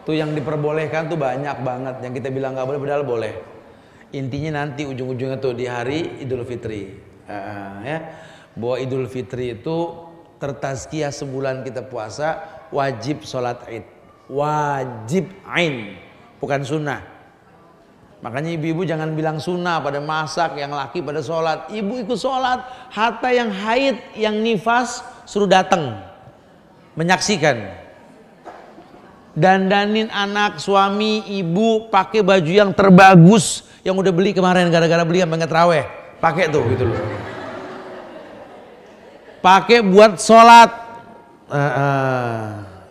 Tuh yang diperbolehkan tuh banyak banget. Yang kita bilang nggak boleh padahal boleh. Intinya nanti ujung-ujungnya tuh di hari Idul Fitri ya. Bahwa Idul Fitri itu tertazkiyah sebulan kita puasa wajib sholat id. Wajib ain, bukan sunnah. Makanya ibu-ibu jangan bilang sunnah pada masak, yang laki pada sholat. Ibu ikut sholat, hatta yang haid, yang nifas suruh datang menyaksikan. Dandanin anak, suami, ibu pakai baju yang terbagus yang udah beli kemarin gara-gara beli sampai ngetraweh. Pakai tuh gitu loh. Pakai buat sholat.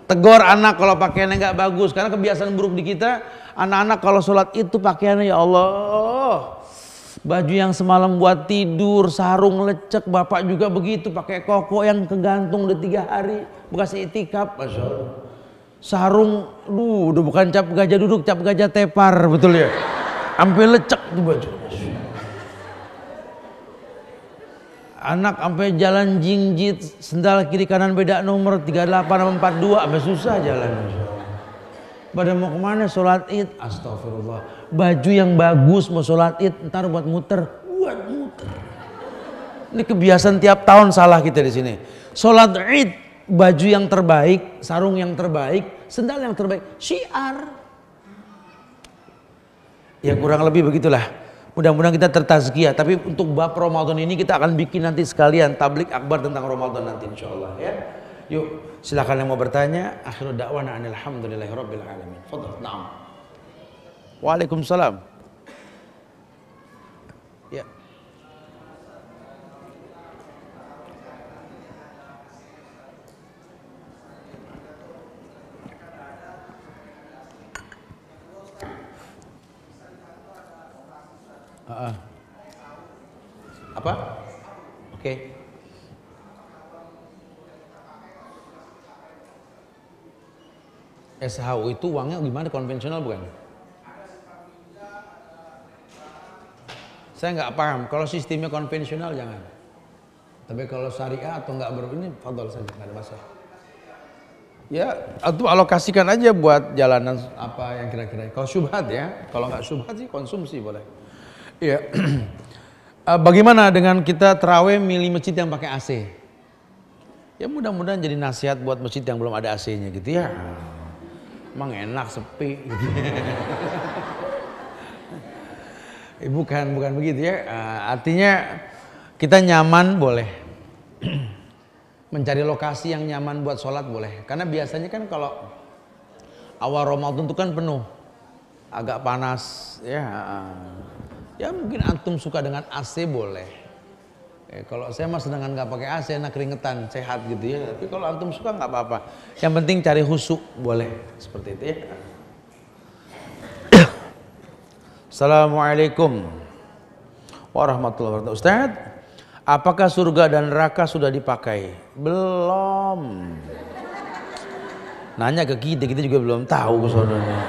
Tegur anak kalau pakaiannya nggak bagus karena kebiasaan buruk di kita. Anak-anak kalau sholat itu pakaiannya ya Allah. Baju yang semalam buat tidur, sarung lecek, bapak juga begitu pakai koko yang kegantung udah 3 hari bekas itikaf, Masya Allah. Sarung, udah bukan cap gajah duduk, cap gajah tepar, betul ya. Sampai lecek tuh baju. Anak sampai jalan jingjit, sendal kiri kanan beda nomor 38 sama 42, sampai susah jalan. Pada mau kemana sholat id? Astagfirullah. Baju yang bagus mau sholat id, ntar buat muter. Ini kebiasaan tiap tahun salah kita di sini. Sholat id, baju yang terbaik, sarung yang terbaik, sendal yang terbaik, syiar. Ya kurang lebih begitulah. Mudah-mudahan kita tertazkiyah. Tapi untuk bab Ramadan ini kita akan bikin nanti sekalian tablik akbar tentang Ramadan nanti insyaallah ya. Yuk, silakan yang mau bertanya. Akhiru da'wana alhamdulillahirabbil alamin. Fadhal. Naam. Waalaikumsalam. Ya. Apa? Oke. SHU itu uangnya gimana, konvensional bukan? Saya nggak paham. Kalau sistemnya konvensional jangan. Tapi kalau syariah atau nggak ini fadhol saja, nggak ada masalah. Ya, atau alokasikan aja buat jalanan apa yang kira-kira. Kalau syubhat ya, kalau nggak syubhat sih konsumsi boleh. Iya. Bagaimana dengan kita tarawih milih masjid yang pakai AC? Ya mudah-mudahan jadi nasihat buat masjid yang belum ada AC-nya gitu ya. Emang enak sepi gitu. Bukan begitu ya. Artinya kita nyaman boleh. Mencari lokasi yang nyaman buat sholat boleh. Karena biasanya kan kalau awal Ramadan itu kan penuh. Agak panas ya. Ya mungkin antum suka dengan AC boleh. Kalau saya mah sedangkan nggak pakai AC, enak keringetan, sehat gitu ya. Tapi kalau antum suka nggak apa-apa. Yang penting cari khusyuk boleh seperti itu ya. Assalamualaikum warahmatullahi wabarakatuh. Ustaz, apakah surga dan neraka sudah dipakai? Belum. Nanya ke kita juga belum tahu saudara.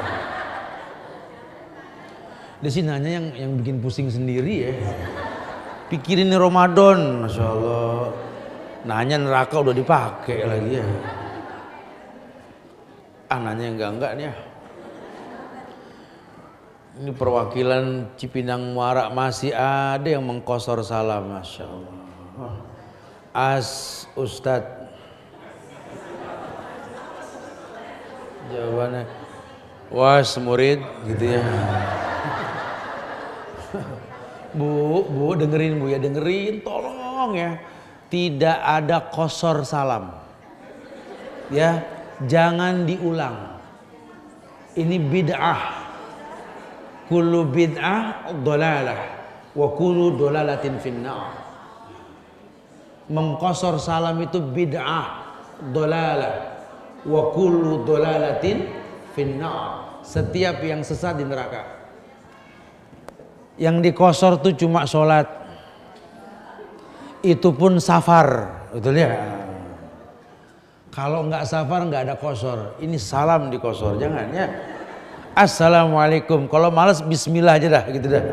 Di sini nanya yang bikin pusing sendiri ya. Pikirin nih Ramadan, Masya Allah. Nanya neraka udah dipakai lagi ya. Nanya enggak nih ya. Ini perwakilan Cipinang Muara masih ada yang mengkosor salam, Masya Allah. Ustadz. Jawabannya, was murid gitu ya. Bu dengerin Bu ya, dengerin tolong ya. Tidak ada kosor salam. Ya, jangan diulang. Ini bid'ah. Kullu bid'ah dhalalah wa kullu dhalalatin finnar. Mengkosor salam itu bid'ah, dhalalah wa kullu dhalalatin finnar. Setiap yang sesat di neraka. Yang dikosor tuh cuma sholat. Itu pun safar, betul ya? Kalau nggak safar nggak ada kosor. Ini salam dikosor, jangan ya. Assalamualaikum. Kalau malas bismillah aja dah, gitu dah.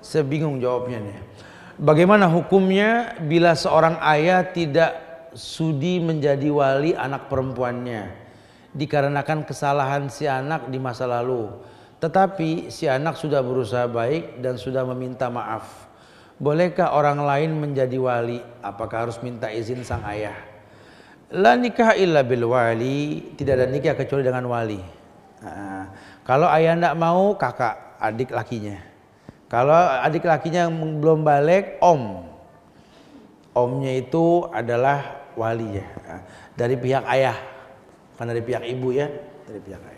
Saya bingung jawabnya nih. Bagaimana hukumnya bila seorang ayah tidak sudi menjadi wali anak perempuannya dikarenakan kesalahan si anak di masa lalu? Tetapi si anak sudah berusaha baik dan sudah meminta maaf. Bolehkah orang lain menjadi wali? Apakah harus minta izin sang ayah? La nikah illa bil wali. Tidak ada nikah kecuali dengan wali. Kalau ayah tidak mau, kakak, adik lakinya. Kalau adik lakinya belum balik, om. Omnya itu adalah wali ya. Dari pihak ayah. Bukan dari pihak ibu ya. Dari pihak ayah.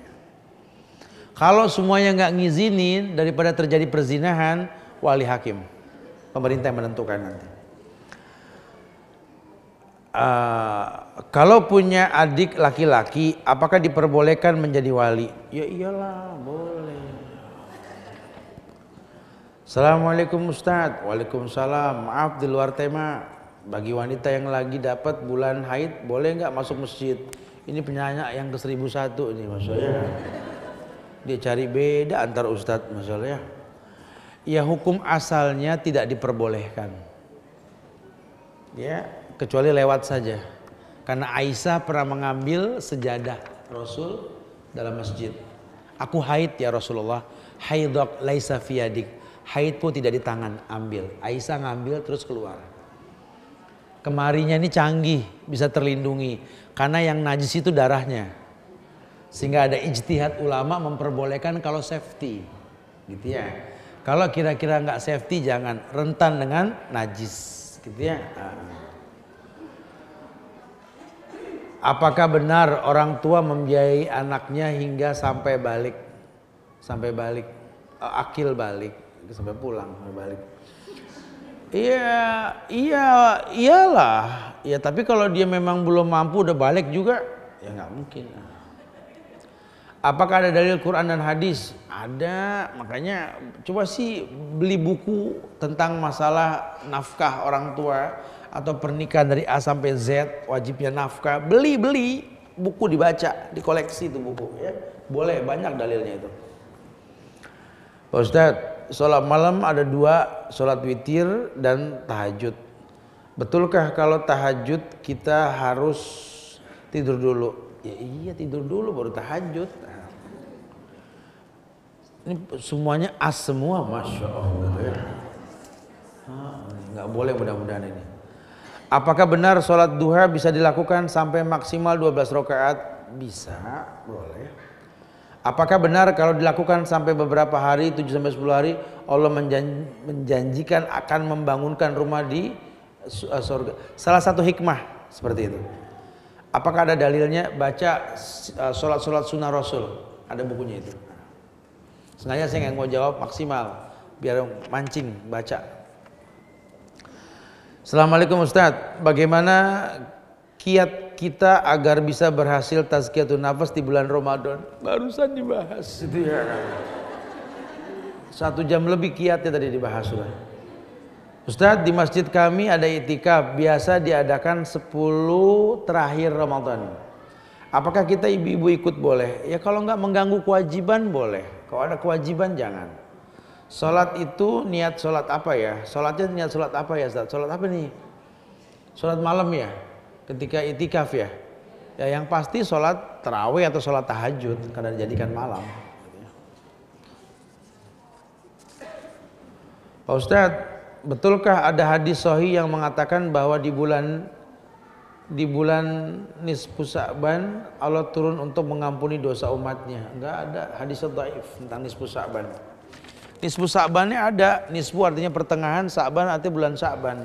Kalau semuanya nggak ngizinin, daripada terjadi perzinahan, wali hakim, pemerintah yang menentukan nanti. Kalau punya adik laki-laki, apakah diperbolehkan menjadi wali? Ya iyalah, boleh. Assalamualaikum Ustadz. Waalaikumsalam. Maaf di luar tema. Bagi wanita yang lagi dapat bulan haid, boleh nggak masuk masjid? Ini penyanyi yang ke 1001 ini maksudnya. Dia cari beda antar ustadz masalahnya. Ya hukum asalnya tidak diperbolehkan. Ya, kecuali lewat saja. Karena Aisyah pernah mengambil sejadah Rasul dalam masjid. Aku haid ya Rasulullah. Haidok laisa fiyadik. Haid pun tidak di tangan, ambil. Aisyah ngambil terus keluar. Kemarinya ini canggih, bisa terlindungi. Karena yang najis itu darahnya. Sehingga ada ijtihad ulama memperbolehkan kalau safety, gitu ya. Kalau kira-kira nggak safety jangan, rentan dengan najis, gitu ya. Apakah benar orang tua membiayai anaknya hingga sampai balik, akil balik, sampai pulang, sampai balik? Iyalah. Ya tapi kalau dia memang belum mampu udah balik juga, ya nggak mungkin. Apakah ada dalil Quran dan hadis? Ada, makanya coba sih beli buku tentang masalah nafkah orang tua atau pernikahan dari A sampai Z, wajibnya nafkah. Beli buku, dibaca, dikoleksi itu buku ya. Boleh, banyak dalilnya itu. Pak Ustadz, sholat malam ada 2, sholat witir dan tahajud. Betulkah kalau tahajud kita harus tidur dulu? Ya iya, tidur dulu baru tahajud. Ini semuanya as semua, Masya Allah ya. Nggak boleh mudah-mudahan ini. Apakah benar sholat duha bisa dilakukan sampai maksimal 12 rakaat? Bisa, boleh. Apakah benar kalau dilakukan sampai beberapa hari, 7-10 hari, Allah menjanjikan akan membangunkan rumah di surga? Salah satu hikmah seperti itu. Apakah ada dalilnya? Baca sholat sunnah Rasul, ada bukunya itu. Sengaja saya nggak mau jawab maksimal, biar mancing baca. Assalamualaikum Ustadz, bagaimana kiat kita agar bisa berhasil tazkiyatun nafas di bulan Ramadan? Barusan dibahas itu ya. 1 jam lebih kiatnya tadi dibahas sudah. Ustadz, di masjid kami ada itikaf, biasa diadakan 10 terakhir Ramadan. Apakah kita ibu-ibu ikut boleh? Ya kalau nggak mengganggu kewajiban boleh. Kalau ada kewajiban jangan. Sholat itu niat sholat apa ya? Sholatnya niat sholat apa ya Ustaz? Sholat apa nih? Sholat malam ya? Ketika itikaf ya? Ya yang pasti sholat tarawih atau sholat tahajud karena dijadikan malam. Pak Ustadz, betulkah ada hadis sahih yang mengatakan bahwa di bulan nisfu Sya'ban Allah turun untuk mengampuni dosa umatnya? Enggak ada hadis dhaif tentang nisfu Sya'ban. Nisfu Sya'bannya ada, nisfu artinya pertengahan, Sya'ban artinya bulan Sya'ban.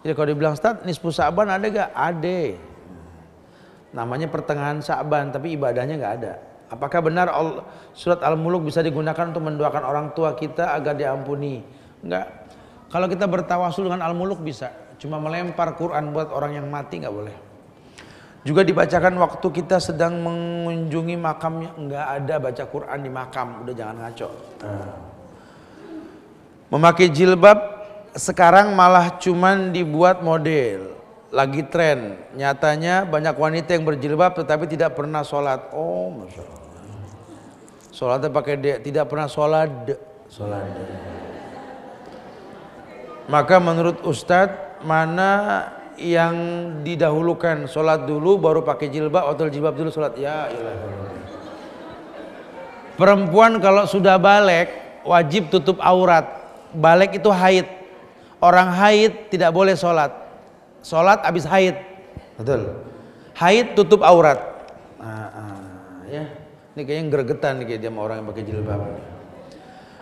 Jadi kalau dibilang Ustaz, nisfu Sya'ban ada enggak? Ada. Namanya pertengahan Sya'ban, tapi ibadahnya enggak ada. Apakah benar surat Al-Muluk bisa digunakan untuk mendoakan orang tua kita agar diampuni? Enggak. Kalau kita bertawasul dengan Al-Muluk bisa. Cuma melempar Quran buat orang yang mati nggak boleh. Juga dibacakan waktu kita sedang mengunjungi makamnya. Nggak ada baca Quran di makam. Udah jangan ngaco. Memakai jilbab sekarang malah cuman dibuat model. Lagi tren. Nyatanya banyak wanita yang berjilbab tetapi tidak pernah sholat. Oh Masya Allah. Sholatnya pakai tidak pernah sholat. Maka menurut Ustadz, mana yang didahulukan, sholat dulu baru pakai jilbab atau jilbab dulu sholat? Ya ilah. Perempuan kalau sudah balik wajib tutup aurat. Balik itu haid. Orang haid tidak boleh sholat. Sholat habis haid. Betul. Haid tutup aurat. Ya. Ini kayaknya gregetan nih kayak dia sama orang yang pakai jilbab.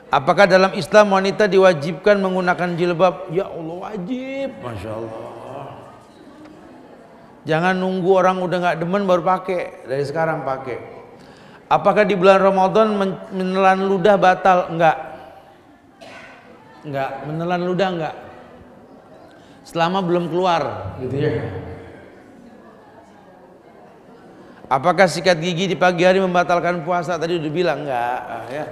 Apakah dalam Islam wanita diwajibkan menggunakan jilbab? Ya Allah wajib, Masya Allah. Jangan nunggu orang udah nggak demen baru pakai, dari sekarang pakai. Apakah di bulan Ramadan menelan ludah batal? Enggak, menelan ludah enggak. Selama belum keluar, gitu ya. Apakah sikat gigi di pagi hari membatalkan puasa? Tadi udah bilang enggak, ya.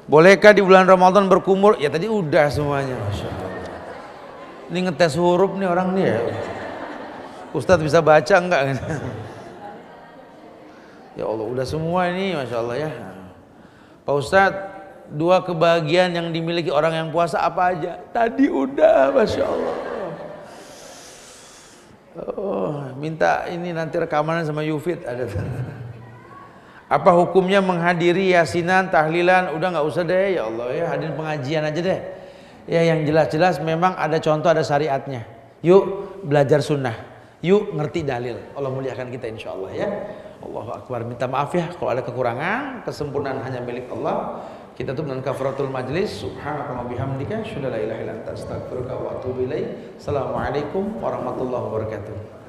Bolehkah di bulan Ramadan berkumur? Ya tadi udah semuanya. Masya Allah. Ini ngetes huruf nih orang nih ya. Ustadz bisa baca enggak? Ya Allah udah semua ini Masya Allah ya. Pak Ustadz, 2 kebahagiaan yang dimiliki orang yang puasa apa aja? Tadi udah Masya Allah. Oh, minta ini nanti rekaman sama Yufid ada. Apa hukumnya menghadiri yasinan, tahlilan? Udah nggak usah deh ya Allah ya, hadirin pengajian aja deh. Ya yang jelas-jelas memang ada contoh, ada syariatnya. Yuk belajar sunnah, yuk ngerti dalil. Allah muliakan kita insya Allah ya. Allahu Akbar. Minta maaf ya kalau ada kekurangan, kesempurnaan hanya milik Allah. Kita tutup dengan kafaratul majlis. Subhanakallahumma bihamdika, asyhadu an la ilaha illa anta, astaghfiruka wa atubu ilaik. Assalamualaikum warahmatullahi wabarakatuh.